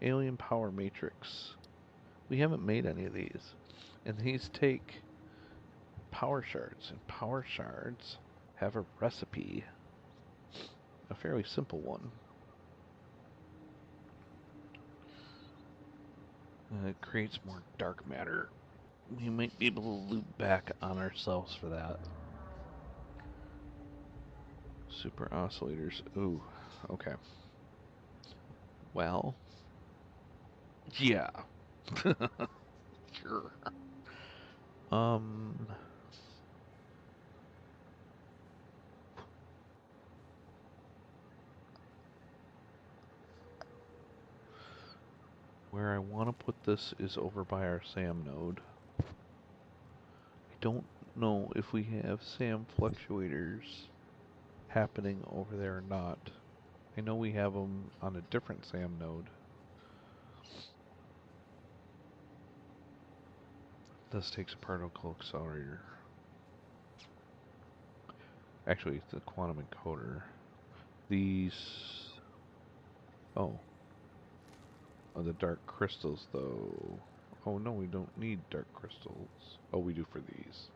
alien power matrix. We haven't made any of these, and these take power shards, and power shards have a recipe, a fairly simple one. It creates more dark matter. We might be able to loop back on ourselves for that. Super oscillators. Ooh, okay. Well, yeah. Sure. Um, where I want to put this is over by our SAM node. I don't know if we have SAM fluctuators happening over there or not. I know we have them on a different SAM node. This takes a particle accelerator. Actually, it's the quantum encoder. These... Oh. Oh, the dark crystals, though. Oh, no, we don't need dark crystals. Oh, we do for these.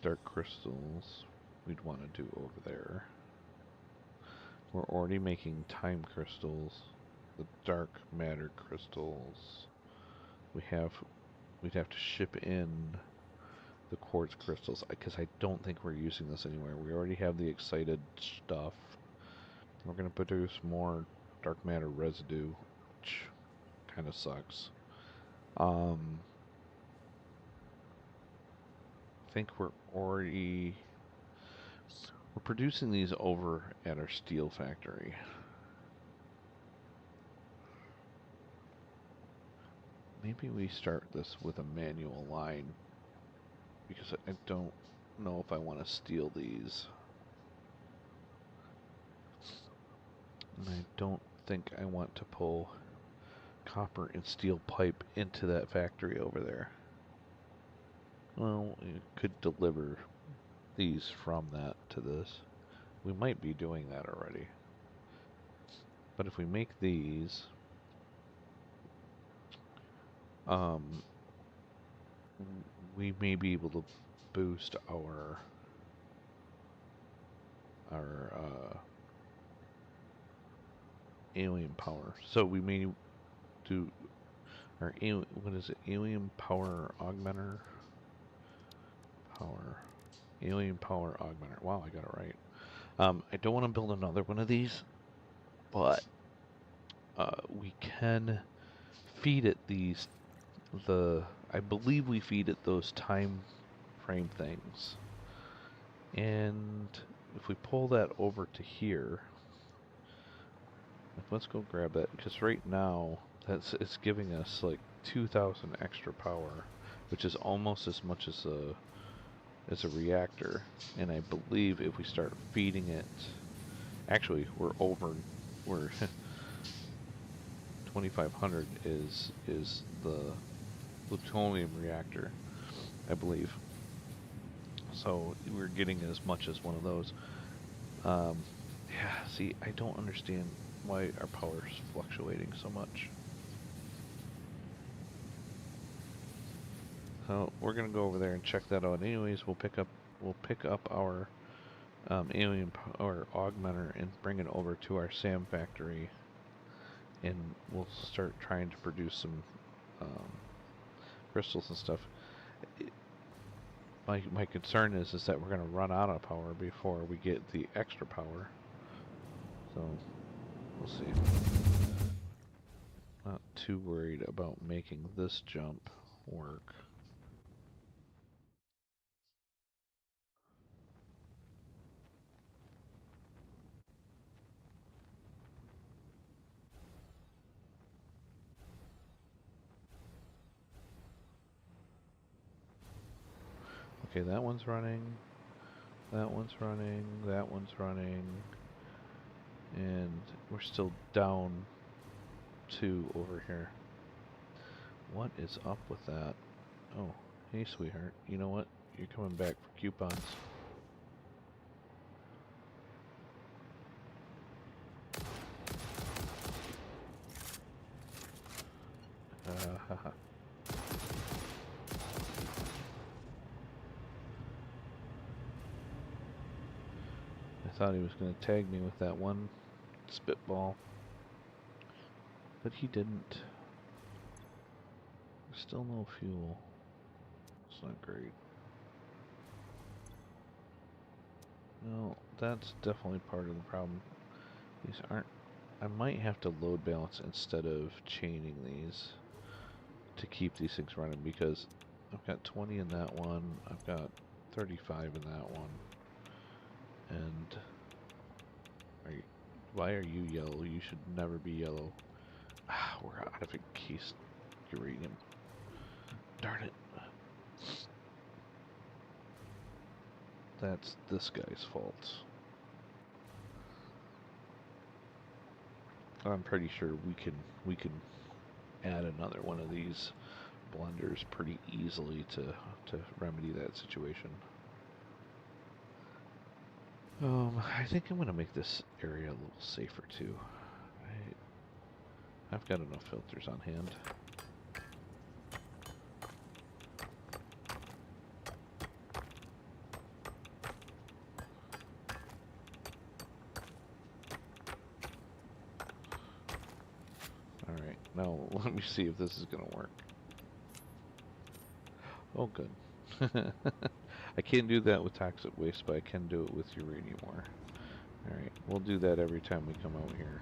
Dark crystals we'd want to do over there. We're already making time crystals. The dark matter crystals. We'd have to ship in the quartz crystals because I don't think we're using this anywhere. We already have the excited stuff. We're going to produce more dark matter residue, which kind of sucks. I think we're producing these over at our steel factory. Maybe we start this with a manual line because I don't know if I want to steal these. And I don't think I want to pull copper and steel pipe into that factory over there. Well, you could deliver these from that to this. We might be doing that already. But if we make these, we may be able to boost our alien power. So we may do our alien, what is it? Alien power augmenter? Alien power augmenter. Wow, I got it right. I don't want to build another one of these, but we can feed it I believe we feed it those time frame things. And if we pull that over to here, let's go grab that, because right now it's giving us like 2,000 extra power, which is almost as much as a reactor. And I believe if we start feeding it, actually we're 2,500 is the plutonium reactor, I believe. So we're getting as much as one of those. Yeah, see, I don't understand why our power is fluctuating so much. So we're gonna go over there and check that out. Anyways, we'll pick up our alien or augmenter and bring it over to our SAM factory, and we'll start trying to produce some crystals and stuff. My concern is that we're gonna run out of power before we get the extra power. So we'll see. Not too worried about making this jump work. Okay, that one's running. That one's running. That one's running. And we're still down 2 over here. What is up with that? Oh, hey, sweetheart. You know what? You're coming back for coupons. Haha. I thought he was going to tag me with that one spitball, but he didn't. There's still no fuel. It's not great. No, that's definitely part of the problem. These aren't... I might have to load balance instead of chaining these to keep these things running, because I've got 20 in that one, I've got 35 in that one, and why are you yellow? You should never be yellow. Ah, we're out of encased uranium. Darn it. That's this guy's fault. I'm pretty sure we can add another one of these blenders pretty easily to remedy that situation. I think I'm gonna make this area a little safer too. I've got enough filters on hand. Alright, now let me see if this is gonna work. Oh, good. I can't do that with toxic waste, but I can do it with uranium ore. Alright, we'll do that every time we come out here.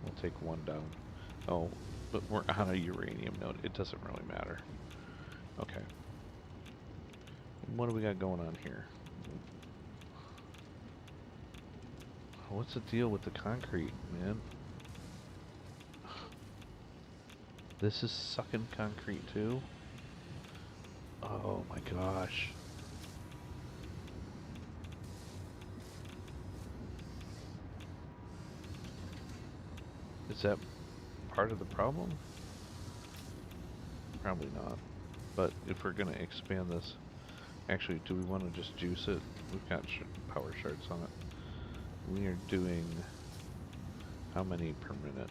We'll take one down. Oh, but we're on a uranium node. It doesn't really matter. Okay. What do we got going on here? What's the deal with the concrete, man? This is sucking concrete too? Oh my gosh. Is that part of the problem? Probably not. But if we're going to expand this, actually, do we want to just juice it? We've got power shards on it. We are doing how many per minute?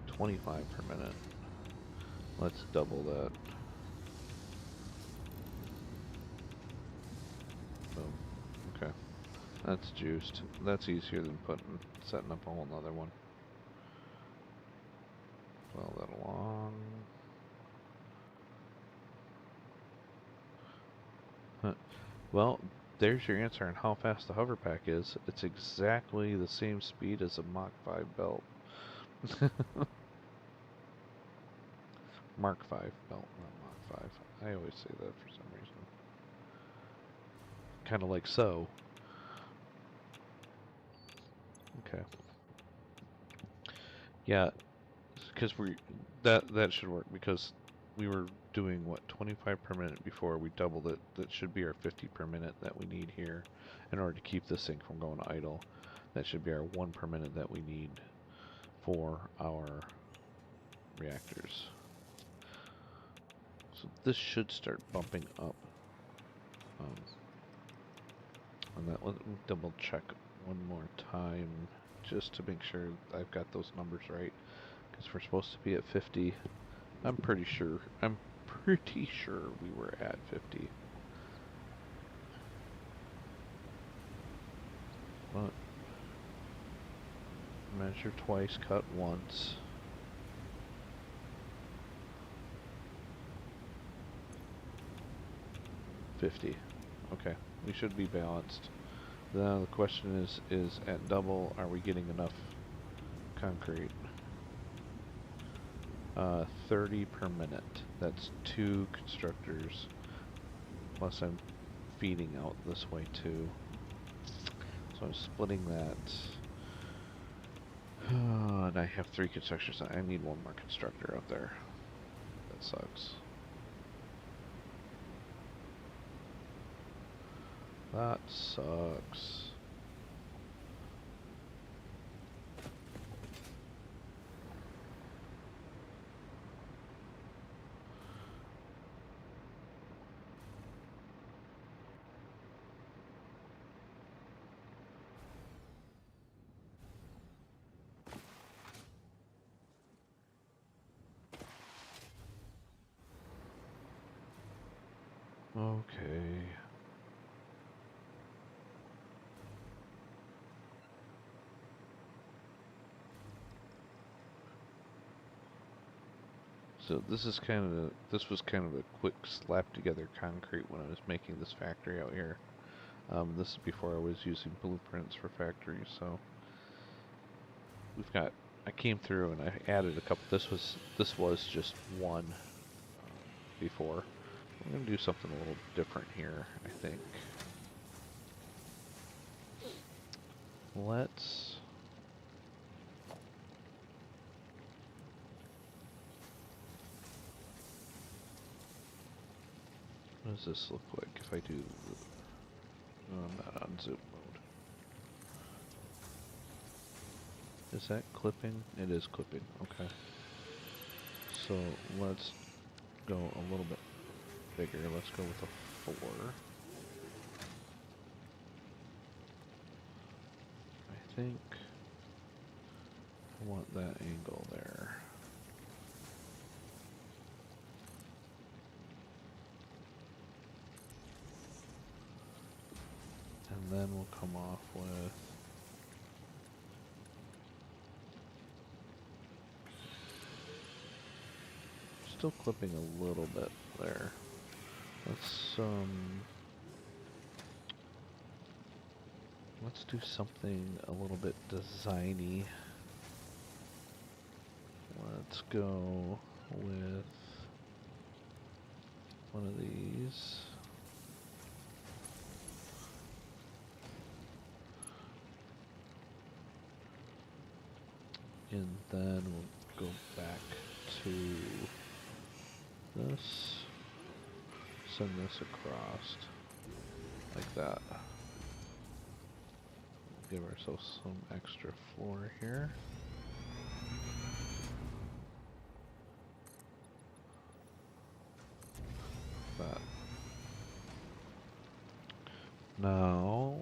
25 per minute. Let's double that. Boom. Okay. That's juiced. That's easier than setting up a whole nother one. Follow that along. Huh. Well, there's your answer on how fast the hover pack is. It's exactly the same speed as a Mach 5 belt. Mark 5 belt, not Mach 5. I always say that for some reason. Kind of like so. Okay. Yeah, because that should work because we were doing what 25 per minute before. We doubled it. That should be our 50 per minute that we need here in order to keep this thing from going idle. That should be our 1 per minute that we need for our reactors. So this should start bumping up. On that, let me double check one more time just to make sure I've got those numbers right. Because we're supposed to be at 50. I'm pretty sure we were at 50. But measure twice, cut once. $50. Okay, we should be balanced. Now the question is at double, are we getting enough concrete? 30 per minute. That's 2 constructors. Plus I'm feeding out this way too. So I'm splitting that. And I have 3 constructors. I need 1 more constructor out there. That sucks. That sucks. Okay. So this was kind of a quick slap together concrete when I was making this factory out here. This is before I was using blueprints for factories, so I came through and I added a couple. This was just one before. We're gonna do something a little different here, I think. Let's what does this look like if I do I'm not on zoom mode. Is that clipping? It is clipping, okay. So let's go a little bit bigger. Let's go with a 4. I think I want that angle there. And then we'll come off with still clipping a little bit there. Let's do something a little bit designy. Let's go with one of these. And then we'll go back to this. Send this across like that. Give ourselves some extra floor here. That. Now,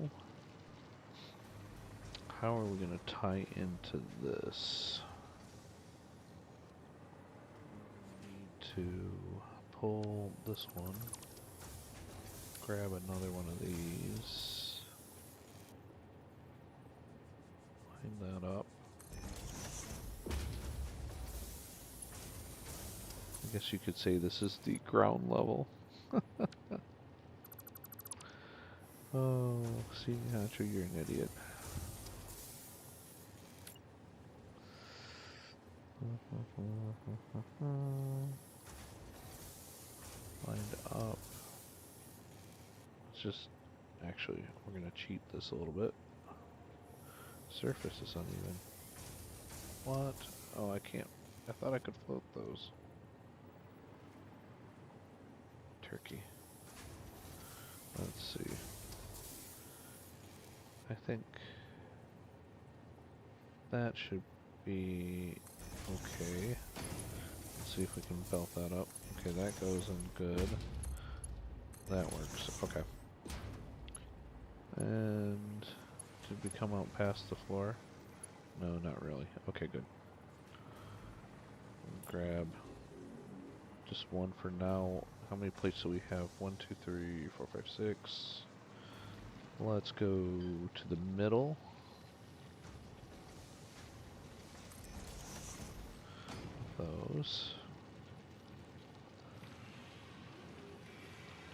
how are we going to tie into this? We need to pull this one, grab another one of these, line that up. I guess you could say this is the ground level. Oh, see, Nacho, you're an idiot. Lined up. Let's just, actually, we're going to cheat this a little bit. surface is uneven. What? Oh, I can't. I thought I could float those. Turkey. Let's see. I think that should be okay. Let's see if we can belt that up. Okay, that goes in good. That works. Okay. And did we come out past the floor? No, not really. Okay, good. Grab just one for now. How many plates do we have? 1, 2, 3, 4, 5, 6. Let's go to the middle. Those.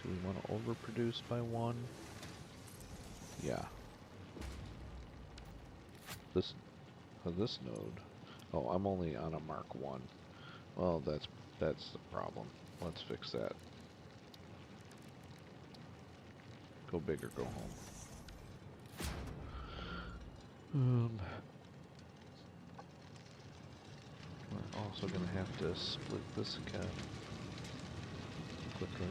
Do we want to overproduce by 1? Yeah. This node. Oh, I'm only on a Mark 1. Well, that's the problem. Let's fix that. Go big or go home. We're also going to have to split this again quickly.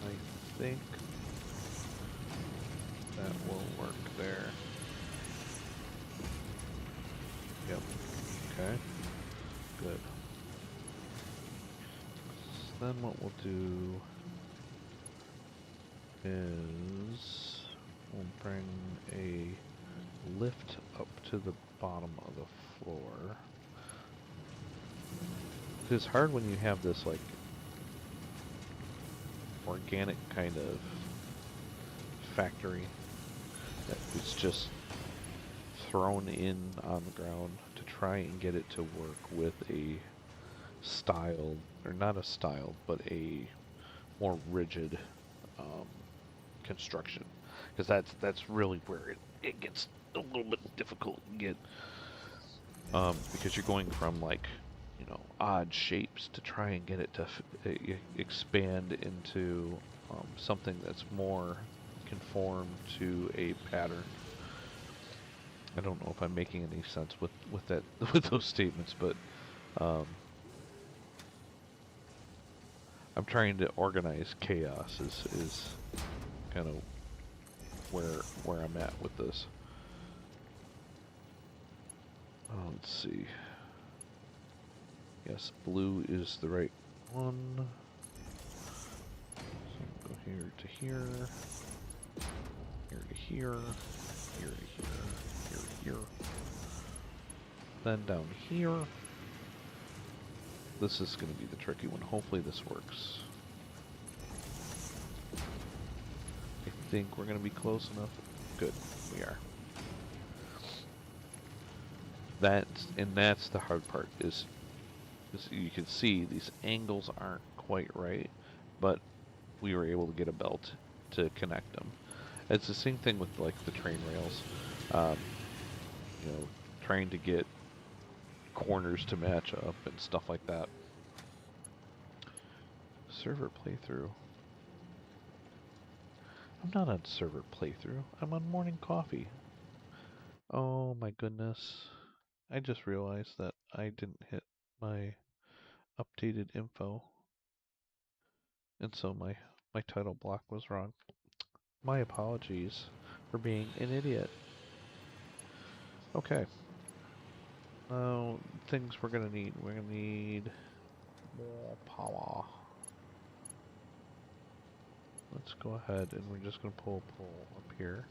I think that will work there. Yep. Okay. Good. So then what we'll do is we'll bring a lift up to the bottom of the floor. It's hard when you have this like organic kind of factory that is just thrown in on the ground to try and get it to work with a styled, or not a styled, but a more rigid construction, because that's really where it gets a little bit difficult to get, because you're going from like, you know, odd shapes to try and get it to expand into something that's more conform to a pattern. I don't know if I'm making any sense with that with those statements, but I'm trying to organize chaos is kind of where I'm at with this. Let's see. Yes, blue is the right one. So I'm going to go here to here, here to here, here to here, here to here. Then down here. This is going to be the tricky one. Hopefully this works. I think we're going to be close enough. Good, we are. That's the hard part, is you can see these angles aren't quite right, but we were able to get a belt to connect them. It's the same thing with like the train rails. You know, trying to get corners to match up and stuff like that. Server playthrough. I'm not on server playthrough. I'm on morning coffee. Oh my goodness. I just realized that I didn't hit my updated info. And so my title block was wrong. My apologies for being an idiot. Okay. Now, things we're gonna need. We're gonna need more power. Let's go ahead and we're just gonna pull a pole up here.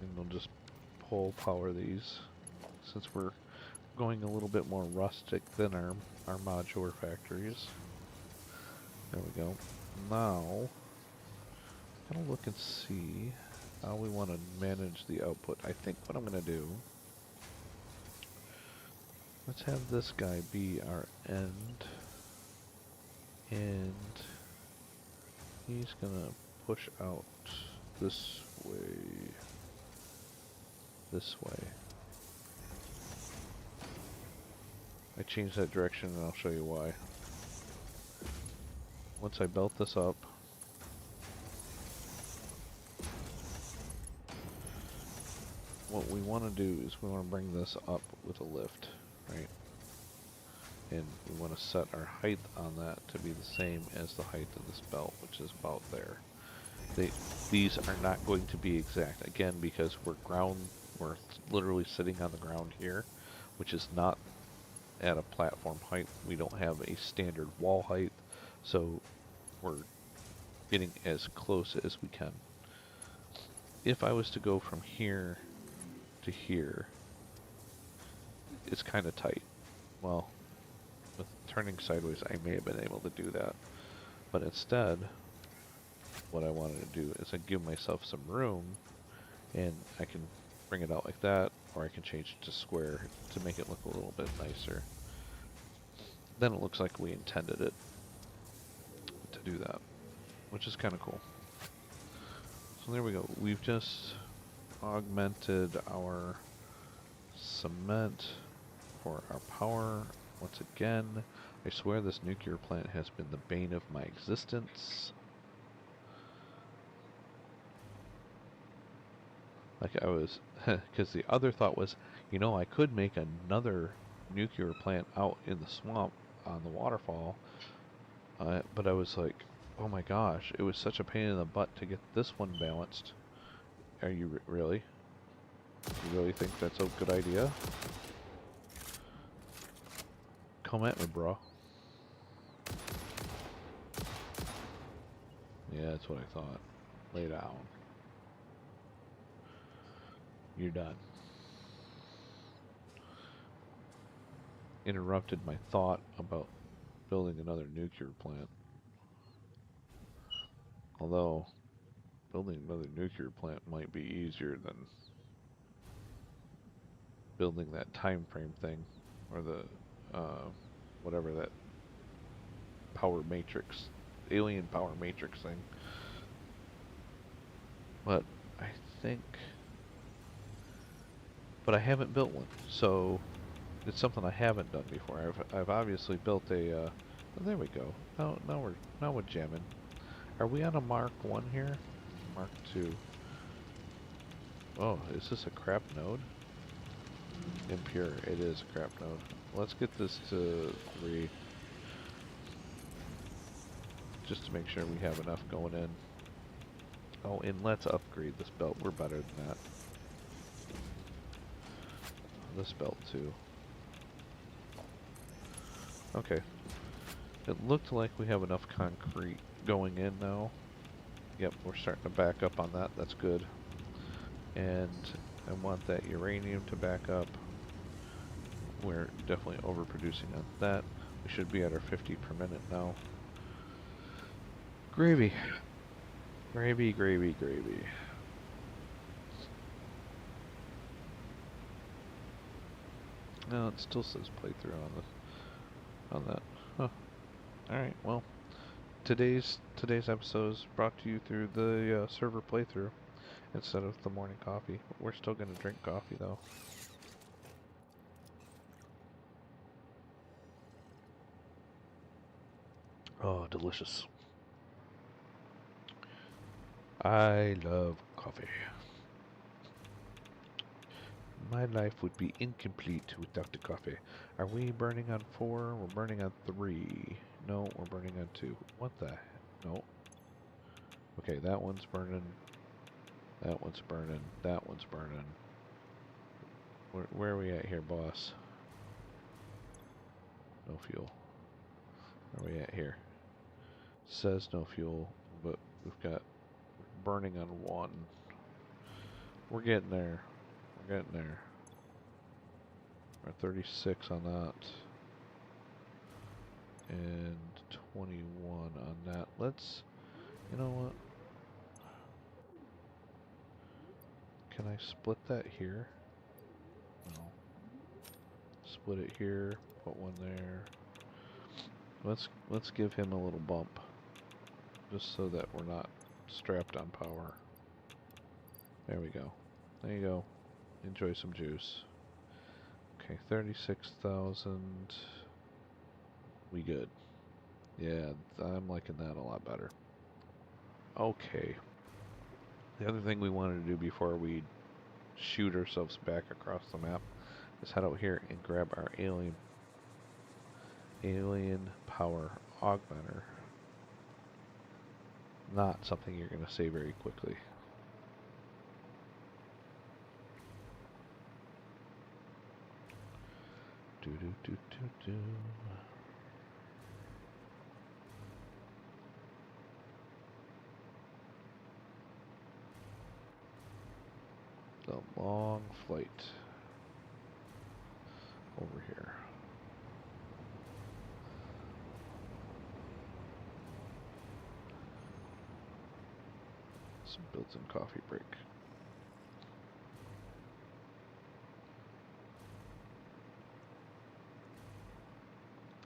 And we'll just pull power these, since we're going a little bit more rustic than our modular factories. There we go. Now, I'm gonna look and see how we want to manage the output. I think what I'm gonna do, let's have this guy be our end, and he's gonna push out this way. this way. I changed that direction and I'll show you why. Once I built this up, what we want to do is we want to bring this up with a lift, right? And we want to set our height on that to be the same as the height of this belt, which is about there. These are not going to be exact, again, because we're literally sitting on the ground here, which is not at a platform height. We don't have a standard wall height, so we're getting as close as we can. If I was to go from here to here, it's kind of tight. Well, with turning sideways, I may have been able to do that. But instead, what I wanted to do is I give myself some room, and I can bring it out like that, or I can change it to square to make it look a little bit nicer. Then it looks like we intended it to do that, which is kind of cool. So there we go. We've just augmented our cement for our power. Once again, I swear this nuclear plant has been the bane of my existence. Like I was, because the other thought was, you know, I could make another nuclear plant out in the swamp on the waterfall, but I was like, oh my gosh, it was such a pain in the butt to get this one balanced. Are you really? You really think that's a good idea? Come at me, bro. Yeah, that's what I thought. Lay down. You're done. Interrupted my thought about building another nuclear plant. Although, building another nuclear plant might be easier than building that time frame thing, or the, whatever that power matrix, alien power matrix thing. But I think, but I haven't built one, so it's something I haven't done before. I've obviously built a, oh, there we go. Now we're jamming. Are we on a Mark 1 here? Mark 2. Oh, is this a crap node? Impure, it is a crap node. Let's get this to 3. Just to make sure we have enough going in. Oh, and let's upgrade this belt. We're better than that. This belt too. Okay. It looked like we have enough concrete going in now. Yep, we're starting to back up on that. That's good. And I want that uranium to back up. We're definitely overproducing on that. We should be at our 50 per minute now. Gravy. Gravy, gravy, gravy. No, it still says playthrough on that. Huh. Alright, well, today's episode is brought to you through the server playthrough instead of the morning coffee. We're still going to drink coffee though. Oh, delicious. I love coffee. My life would be incomplete without the coffee. Are we burning on 4? We're burning on 3. No, we're burning on 2. What the? No. Okay, that one's burning. That one's burning. That one's burning. Where are we at here, boss? No fuel. Where are we at here? Says no fuel, but we've got burning on 1. We're getting there. We're getting there. We're at 36 on that. And 21 on that. Let's, you know what? Can I split that here? No. Split it here, put one there. Let's give him a little bump. Just so that we're not strapped on power. There we go. There you go. enjoy some juice. Okay, 36,000. We good. Yeah, I'm liking that a lot better. Okay. The other thing we wanted to do before we shoot ourselves back across the map is head out here and grab our alien power augmenter. Not something you're going to say very quickly. Do do do do do. The long flight over here. Some built-in coffee break.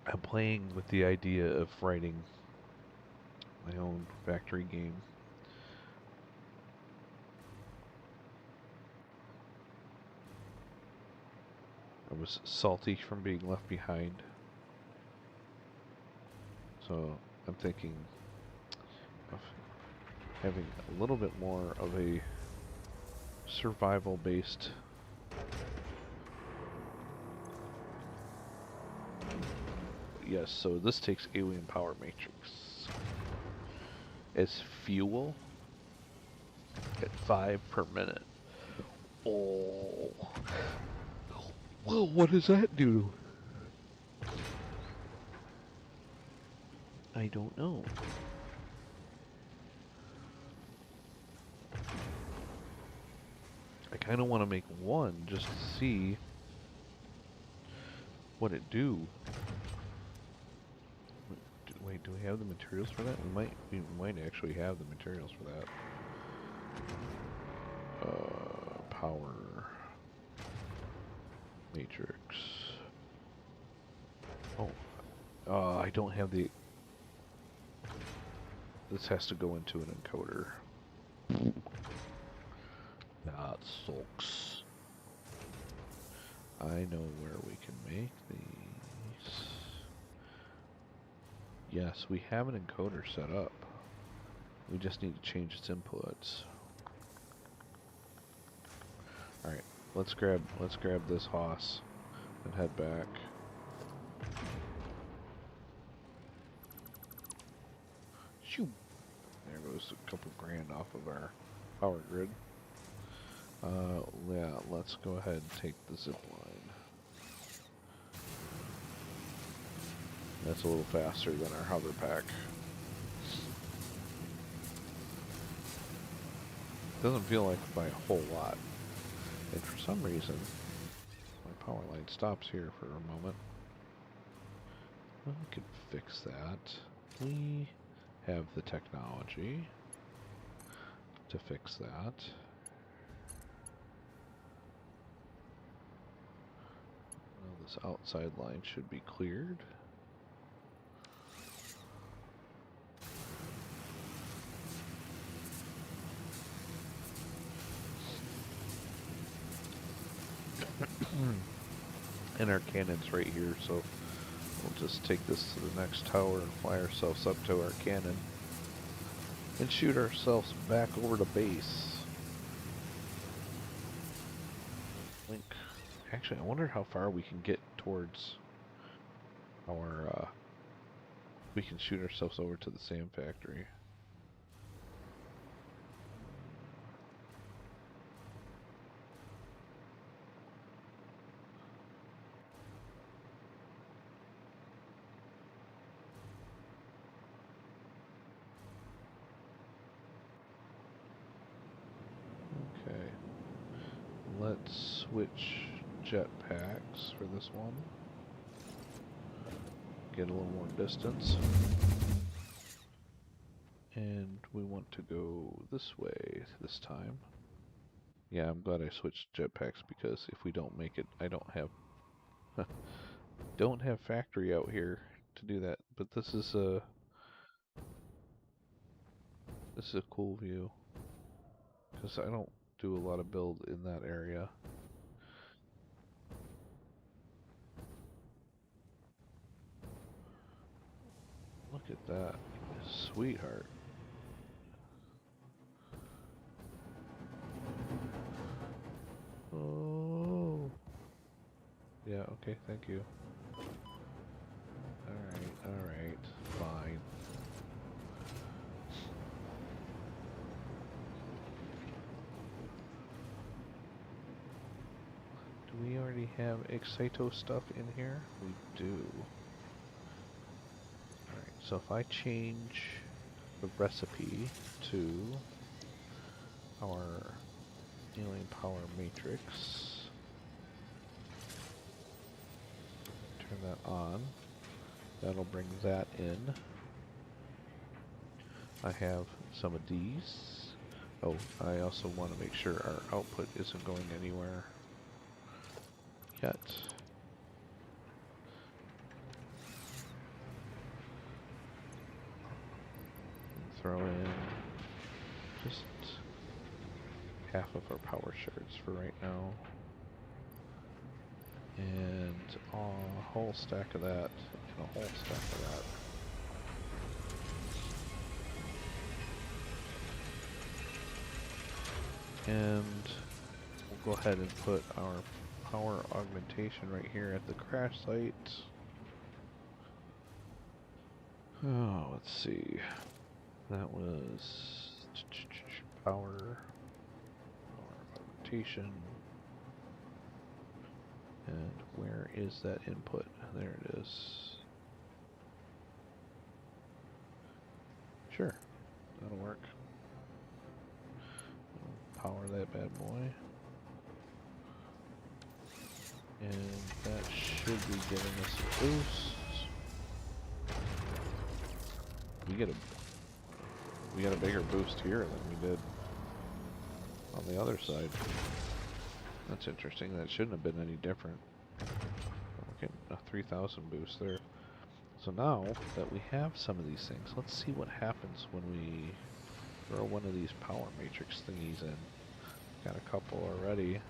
I'm playing with the idea of writing my own factory game. I was salty from being left behind. So I'm thinking of having a little bit more of a survival-based yes, so this takes alien power matrix as fuel at 5 per minute. Oh, well, what does that do? I don't know. I kind of want to make one just to see what it do. Wait, do we have the materials for that? We might actually have the materials for that. Power matrix. Oh, I don't have the. This has to go into an encoder. That sucks. I know where we can make these. Yes, we have an encoder set up. We just need to change its inputs. Alright, let's grab this hoss and head back. Shoo! There goes a couple grand off of our power grid. Yeah, let's go ahead and take the zip line. That's a little faster than our hover pack. Doesn't feel like by a whole lot. And for some reason, my power line stops here for a moment. Well, we could fix that. We have the technology to fix that. Well, this outside line should be cleared. And our cannon's right here, so we'll just take this to the next tower and fly ourselves up to our cannon and shoot ourselves back over to base. Link. Actually, I wonder how far we can get towards our, we can shoot ourselves over to the sand factory. Okay. Let's switch jetpacks for this one. Get a little more distance. And we want to go this way this time. Yeah, I'm glad I switched jetpacks because if we don't make it, I don't have factory out here to do that. But this is a cool view because I don't do a lot of build in that area. sweetheart. Oh. Yeah, okay, thank you. Alright, fine. Do we already have Excito stuff in here? We do. Alright, so if I change the recipe to our alien power matrix, turn that on, that'll bring that in. I have some of these. Oh, I also want to make sure our output isn't going anywhere yet. Throw in just half of our power shards for right now. And a whole stack of that, and a whole stack of that. And we'll go ahead and put our power augmentation right here at the crash site. Oh, let's see. That was power augmentation. And where is that input? There it is. Sure, that'll work. Power that bad boy. And that should be giving us a boost. We get a bigger boost here than we did on the other side. That's interesting. That shouldn't have been any different. We're getting a 3,000 boost there. So now that we have some of these things, let's see what happens when we throw one of these power matrix thingies in. Got a couple already.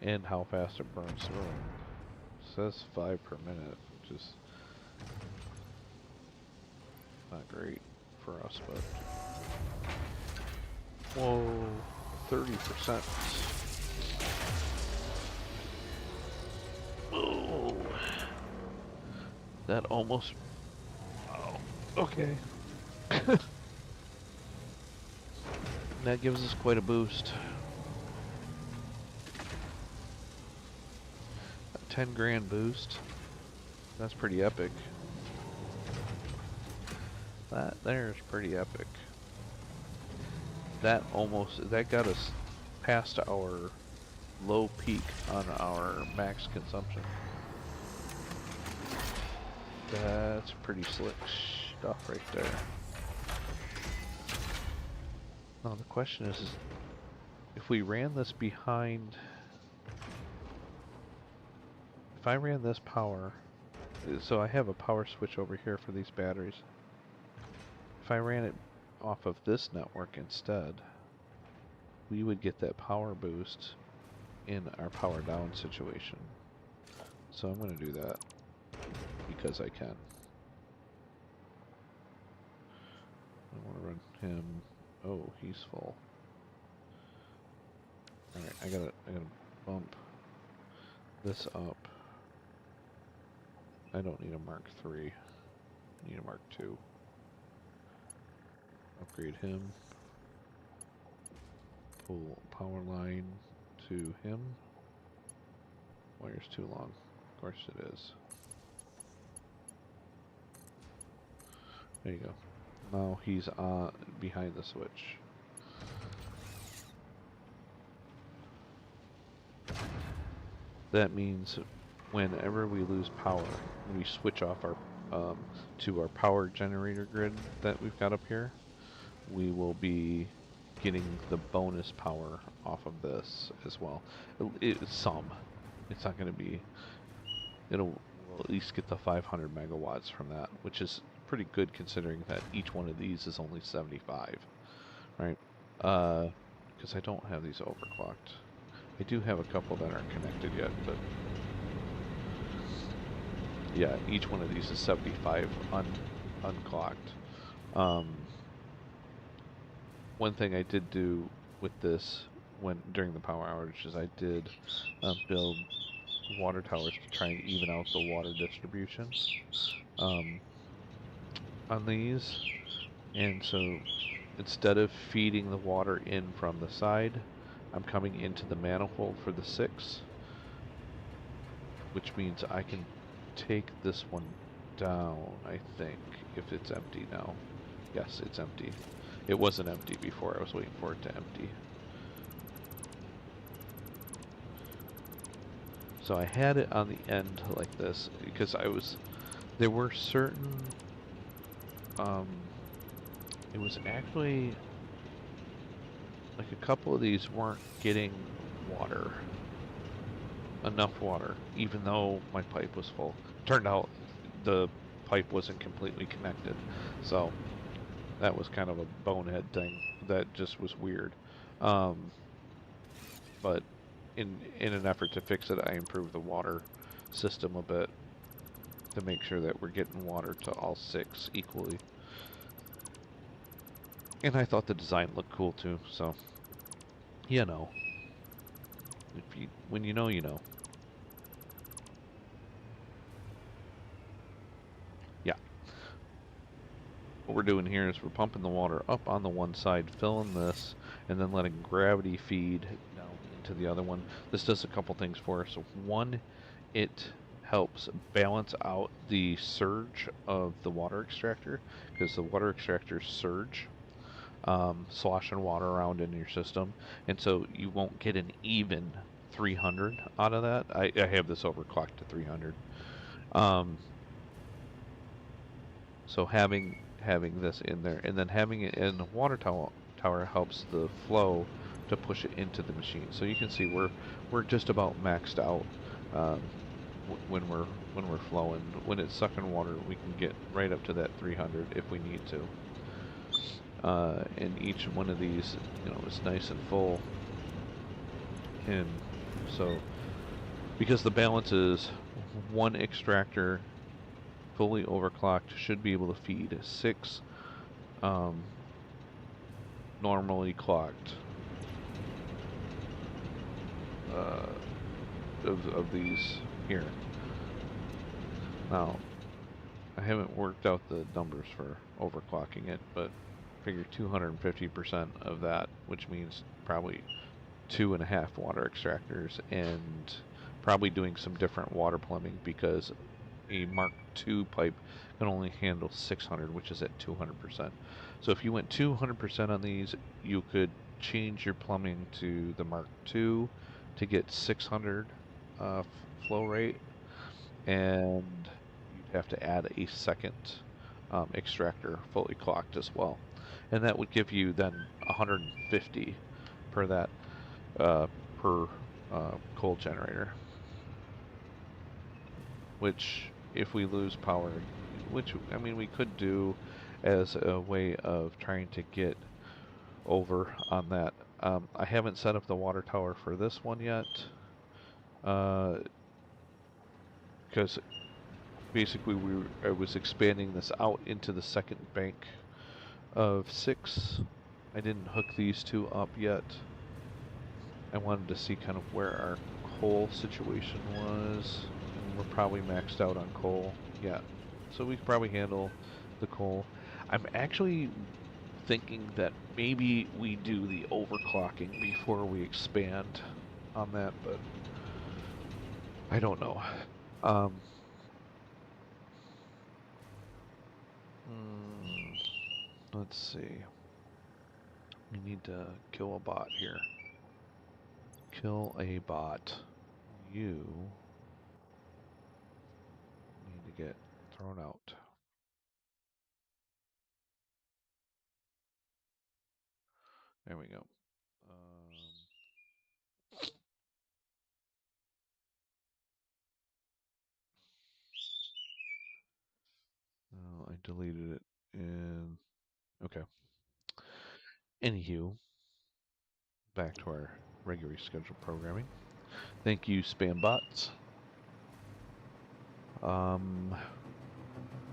And how fast it burns through them. It says 5 per minute, which is not great for us, but... Whoa, 30%. Oh, that almost... Oh, okay. That gives us quite a boost. A 10 grand boost. That's pretty epic. That there is pretty epic. That got us past our low peak on our max consumption. That's pretty slick stuff right there. Now the question is if we ran this behind... If I ran this power... So I have a power switch over here for these batteries. If I ran it off of this network instead, we would get that power boost in our power down situation. So I'm going to do that because I can. I want to run him. Oh, he's full. Alright, I gotta bump this up. I don't need a Mark III. I need a Mark II. Upgrade him. Pull power line to him. Wire's too long. Of course it is. There you go. Now he's behind the switch. That means whenever we lose power, we switch off our to our power generator grid that we've got up here, we will be getting the bonus power off of this as well. It's not going to be. We'll at least get the 500 megawatts from that, which is pretty good considering that each one of these is only 75, right? Because I don't have these overclocked. I do have a couple that aren't connected yet, but yeah, each one of these is 75 unclocked. Um, One thing I did do with this when during the power outage is I did build water towers to try and even out the water distribution um, on these. And so instead of feeding the water in from the side, I'm coming into the manifold for the 6, which means I can take this one down, I think, if it's empty now. Yes, it's empty. It wasn't empty before. I was waiting for it to empty. So I had it on the end like this because there were certain, um, it was actually, like a couple of these weren't getting water, enough water, even though my pipe was full. Turned out the pipe wasn't completely connected, so that was kind of a bonehead thing that just was weird. Um, but in an effort to fix it, I improved the water system a bit to make sure that we're getting water to all 6 equally. And I thought the design looked cool too, so you know, when you know, you know. Yeah. What we're doing here is we're pumping the water up on the one side, filling this, and then letting gravity feed down into the other one. This does a couple things for us. So one, it helps balance out the surge of the water extractor, because the water extractors surge, sloshing water around in your system, and so you won't get an even 300 out of that. I have this overclocked to 300. Um, So having this in there and then having it in the water tower helps the flow to push it into the machine. So you can see we're just about maxed out um, when we're flowing. When it's sucking water, we can get right up to that 300 if we need to. And each one of these, is nice and full. And so because the balance is one extractor fully overclocked should be able to feed 6 um, normally clocked uh, of these here. Now, I haven't worked out the numbers for overclocking it, but figure 250% of that, which means probably 2.5 water extractors, and probably doing some different water plumbing because a Mark II pipe can only handle 600, which is at 200%. So if you went 200% on these, you could change your plumbing to the Mark II to get 600 flow rate, and you'd have to add a second extractor fully clocked as well. And that would give you then 150 per that uh, per coal generator, which if we lose power, which I mean we could do as a way of trying to get over on that. I haven't set up the water tower for this one yet, because basically I was expanding this out into the second bank of 6. I didn't hook these 2 up yet. I wanted to see kind of where our coal situation was, and we're probably maxed out on coal. Yeah, so we could probably handle the coal. I'm actually thinking that maybe we do the overclocking before we expand on that, but I don't know. Um, hmm, let's see. We need to kill a bot here. Kill a bot. You need to get thrown out. There we go. Oh, I deleted it. And okay. Anywho, back to our regularly scheduled programming. Thank you, spam bots.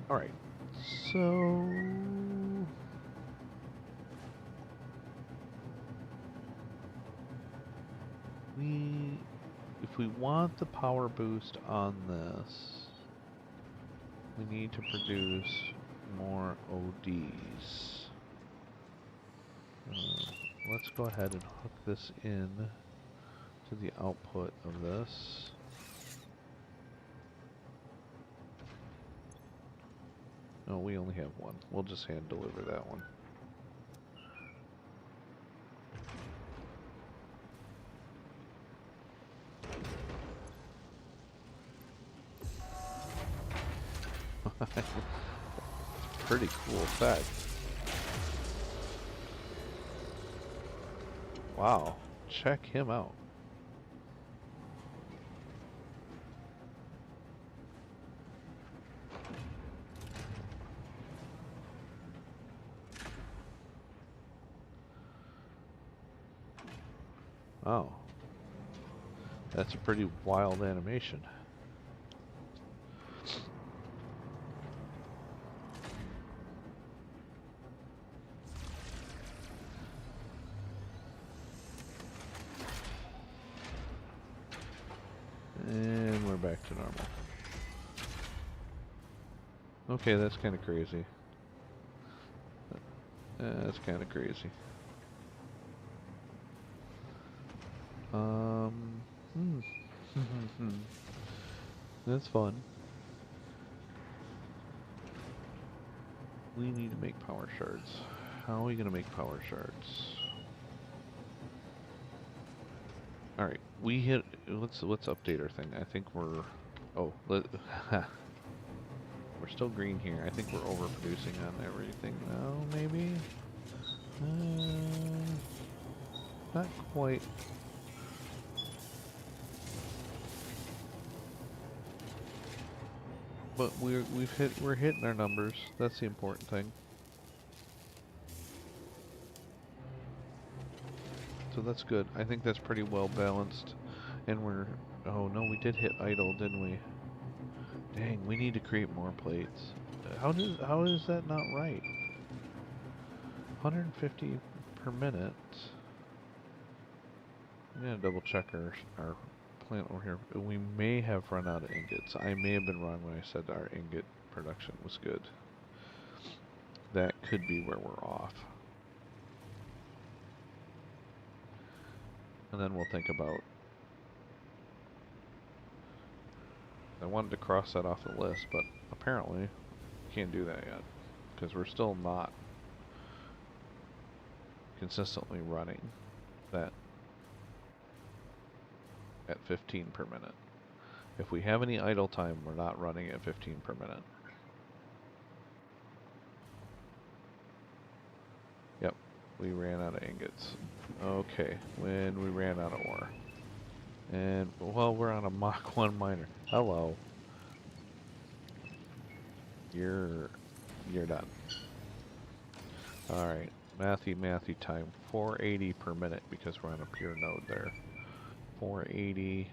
All right. So if we want the power boost on this, we need to produce more ODs. Let's go ahead and hook this in to the output of this. No, we only have one. We'll just hand deliver that one. Pretty cool effect. Wow, check him out. Oh, that's a pretty wild animation. And we're back to normal. Okay, that's kind of crazy. That's kind of crazy. That's fun. We need to make power shards. How are we gonna make power shards? All right, we hit. Let's update our thing. I think we're. Oh, we're still green here. I think we're overproducing on everything now. Maybe. Not quite. But we're hitting our numbers. That's the important thing. So that's good. I think that's pretty well balanced. And we're... Oh no, we did hit idle, didn't we? Dang, we need to create more plates. How is that not right? 150 per minute. I'm gonna double check our plant over here. We may have run out of ingots. I may have been wrong when I said our ingot production was good. That could be where we're off. And then we'll think about... I wanted to cross that off the list, but apparently we can't do that yet. Because we're still not consistently running that at 15 per minute. If we have any idle time, we're not running at 15 per minute. Yep, we ran out of ingots. Okay, when we ran out of ore. And, well, we're on a Mach 1 miner. Hello. You're done. Alright, mathy time. 480 per minute because we're on a pure node there. 480.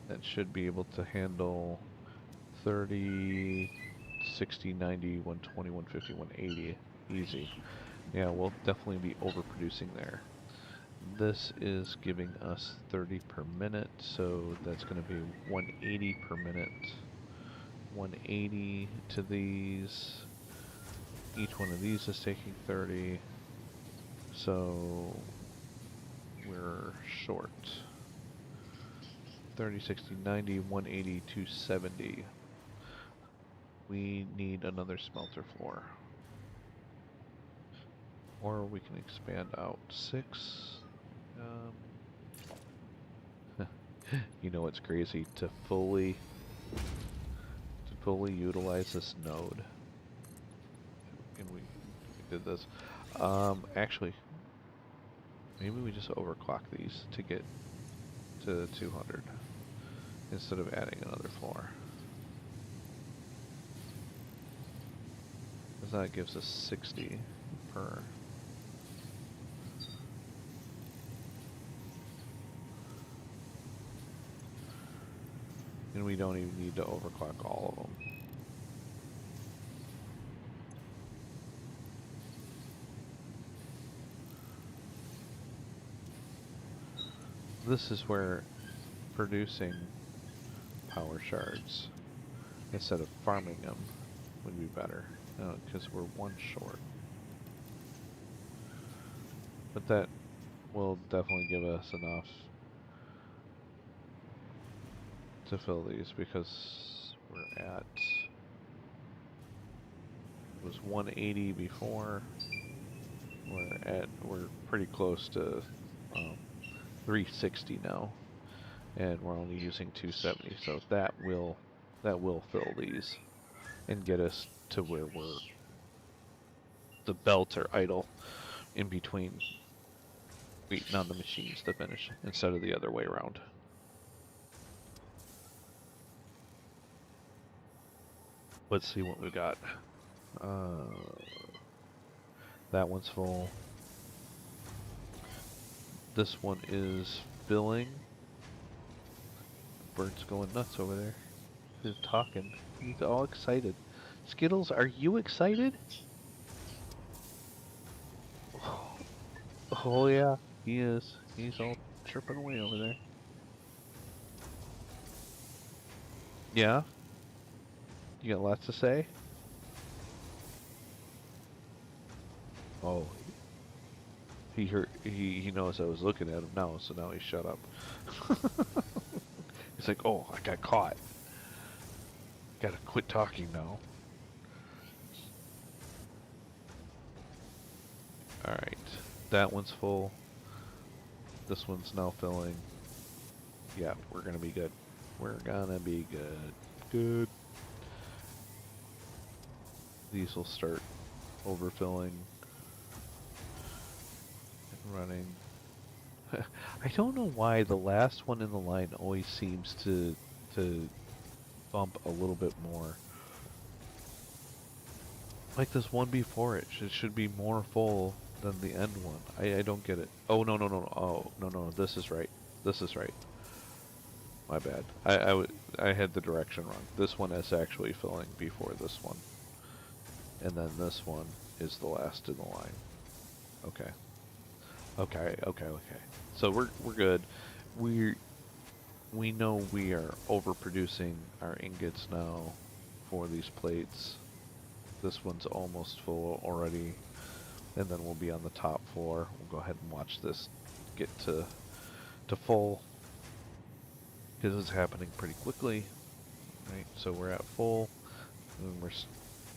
That should be able to handle 30, 60, 90, 120, 150, 180. Easy. Yeah, we'll definitely be overproducing there. This is giving us 30 per minute, so that's going to be 180 per minute. 180 to these. Each one of these is taking 30. So we're short. 30, 60, 90, 180, 270. We need another smelter floor. Or we can expand out 6. You know what's crazy? To fully utilize this node. And we did this. Actually, maybe we just overclock these to get to 200 instead of adding another floor. Because that gives us 60 per. And we don't even need to overclock all of them. this is where producing power shards instead of farming them would be better, because we're one short. But that will definitely give us enough to fill these because we're at, it was 180 before. We're pretty close to 360 now, and we're only using 270. So that will fill these and get us to where the belts are idle in between waiting on the machines to finish instead of the other way around. Let's see what we got. Uh, that one's full. This one is filling. Bird's going nuts over there. He's talking. He's all excited. Skittles, are you excited? Oh yeah, he is. He's all chirping away over there. Yeah, you got lots to say? Oh, he heard. He knows I was looking at him now, so now he shut up. He's like, oh, I got caught. Gotta quit talking now. All right, that one's full. This one's now filling. Yeah, we're gonna be good. We're gonna be good. Good. These will start overfilling and running. I don't know why the last one in the line always seems to bump a little bit more. Like this one before it should be more full than the end one. I don't get it. Oh no no no no. Oh no no. This is right. This is right. My bad. I had the direction wrong. This one is actually filling before this one, and then this one is the last in the line. Okay. Okay. Okay. Okay. So we're good. We we know we are overproducing our ingots now for these plates. This one's almost full already, and then we'll be on the top floor. We'll go ahead and watch this get to full because it's happening pretty quickly. Right, so we're at full, and we're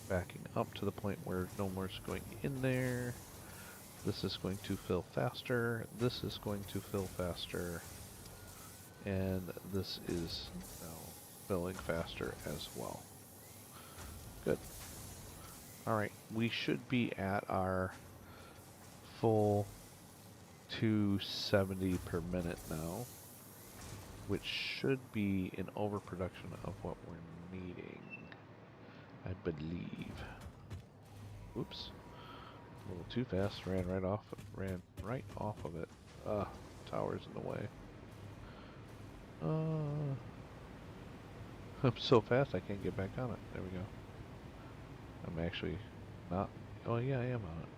backing up to the point where no more's going in there. This is going to fill faster. This is going to fill faster. And this is now filling faster as well. Good. Alright, we should be at our full 270 per minute now, which should be an overproduction of what we're needing, I believe. Oops. A little too fast, ran right off of it. Tower's in the way. I'm so fast I can't get back on it. There we go. I'm actually not. Oh yeah, I am on it.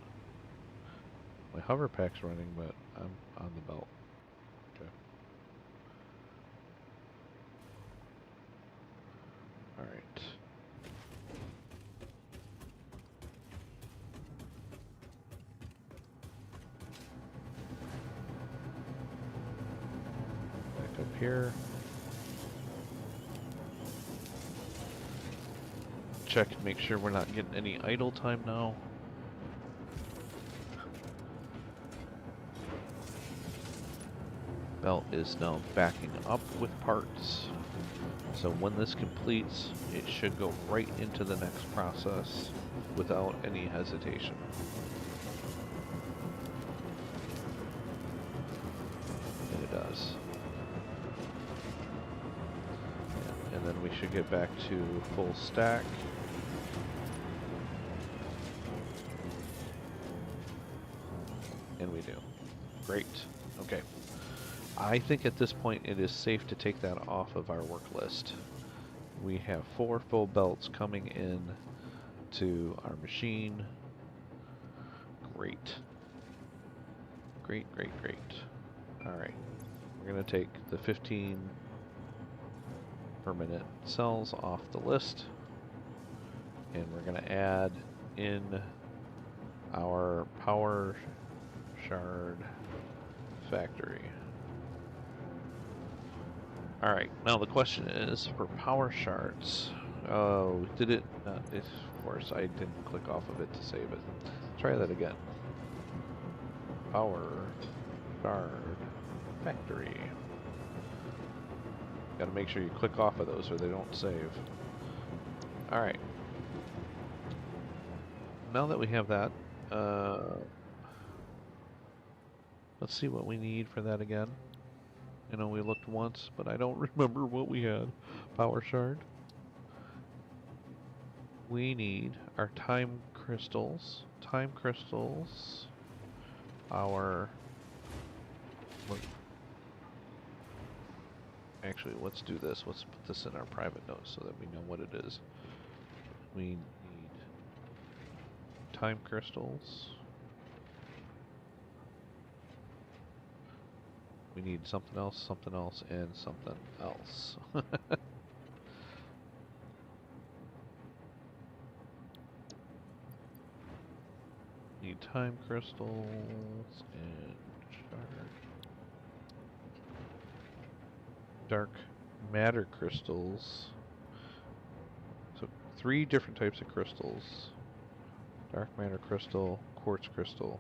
My hover pack's running, but I'm on the belt. Okay. Alright. Back up here. Check and make sure we're not getting any idle time now. Belt is now backing up with parts. So when this completes, it should go right into the next process without any hesitation. And it does. And then we should get back to full stack. And we do. Great. Okay. I think at this point it is safe to take that off of our work list. We have 4 full belts coming in to our machine. Great. Great, great, great. Alright. We're we're going to take the 15 per minute cells off the list, and we're going to add in our power shard factory. Alright, now the question is for power shards. Oh, did it? Of course, I didn't click off of it to save it. Try that again. Power shard factory. Gotta make sure you click off of those or they don't save. Alright. Now that we have that, let's see what we need for that again. You know, we looked once, but I don't remember what we had. Power shard. We need our time crystals. Time crystals. Our... Actually, let's do this. Let's put this in our private notes so that we know what it is. We need time crystals. We need something else, and something else. Need time crystals and dark matter crystals. So 3 different types of crystals. Dark matter crystal, quartz crystal,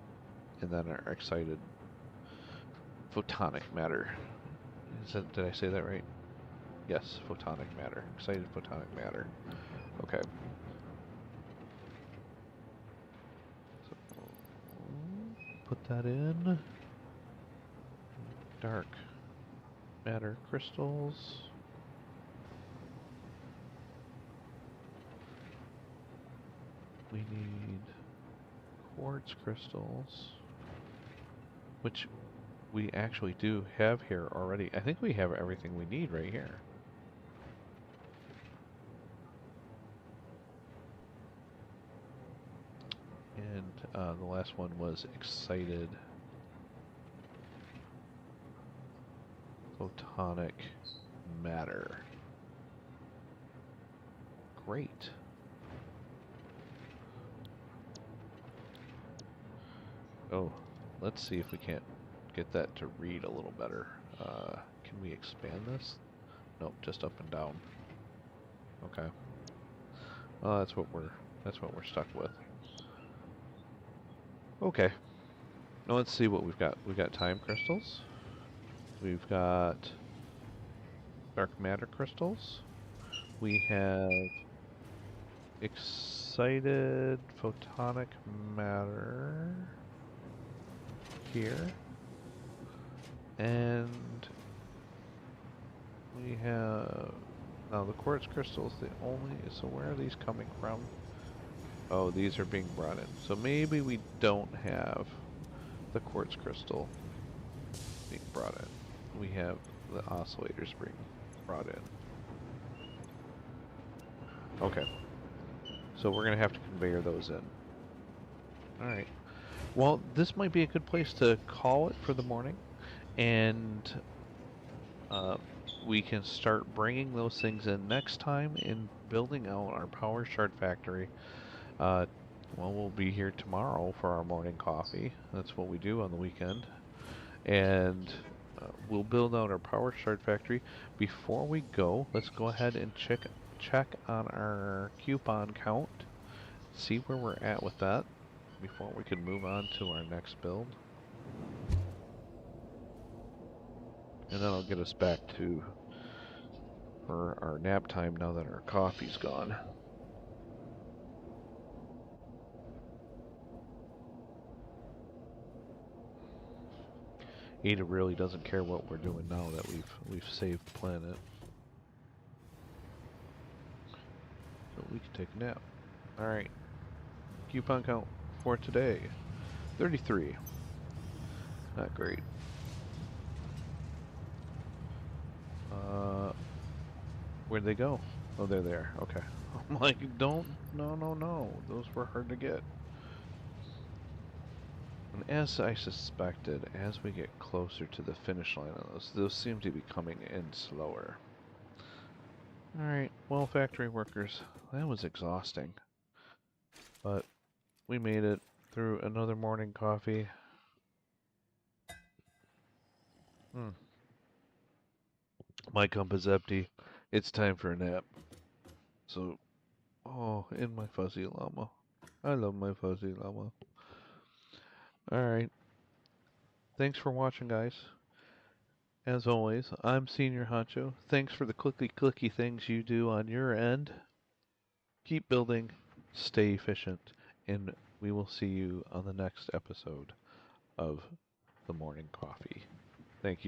and then our excited photonic matter. Did I say that right? Yes, photonic matter. Excited photonic matter. Okay. So, put that in. Dark matter crystals. We need quartz crystals, which we actually do have here already. I think we have everything we need right here. And the last one was excited photonic matter. Great. Oh, let's see if we can't get that to read a little better. Can we expand this? Nope, just up and down. Okay. That's what we're stuck with. Okay. Now let's see what we've got. We've got time crystals. We've got dark matter crystals. We have excited photonic matter here. And we have now the quartz crystals, the only, so where are these coming from? Oh, these are being brought in. So maybe we don't have the quartz crystal being brought in. We have the oscillators being brought in. Okay. So we're going to have to conveyor those in. Alright. Well, this might be a good place to call it for the morning. And we can start bringing those things in next time in building out our power shard factory. Well, we'll be here tomorrow for our morning coffee. That's what we do on the weekend. And we'll build out our power shard factory. Before we go, let's go ahead and check on our coupon count. See where we're at with that before we can move on to our next build. And then I'll get us back to for our nap time now that our coffee's gone. Ada really doesn't care what we're doing now that we've saved the planet. So we can take a nap. Alright. Coupon count for today. 33. Not great. Where'd they go? Oh, they're there. Okay. I'm like, no. Those were hard to get. An as I suspected, as we get closer to the finish line on those seem to be coming in slower. Alright, well, factory workers, that was exhausting. But we made it through another morning coffee. My cup is empty. It's time for a nap. So, oh, and my fuzzy llama. I love my fuzzy llama. Alright, thanks for watching, guys. As always, I'm Senior Honcho. Thanks for the clicky things you do on your end. Keep building, stay efficient, and we will see you on the next episode of The Morning Coffee. Thank you.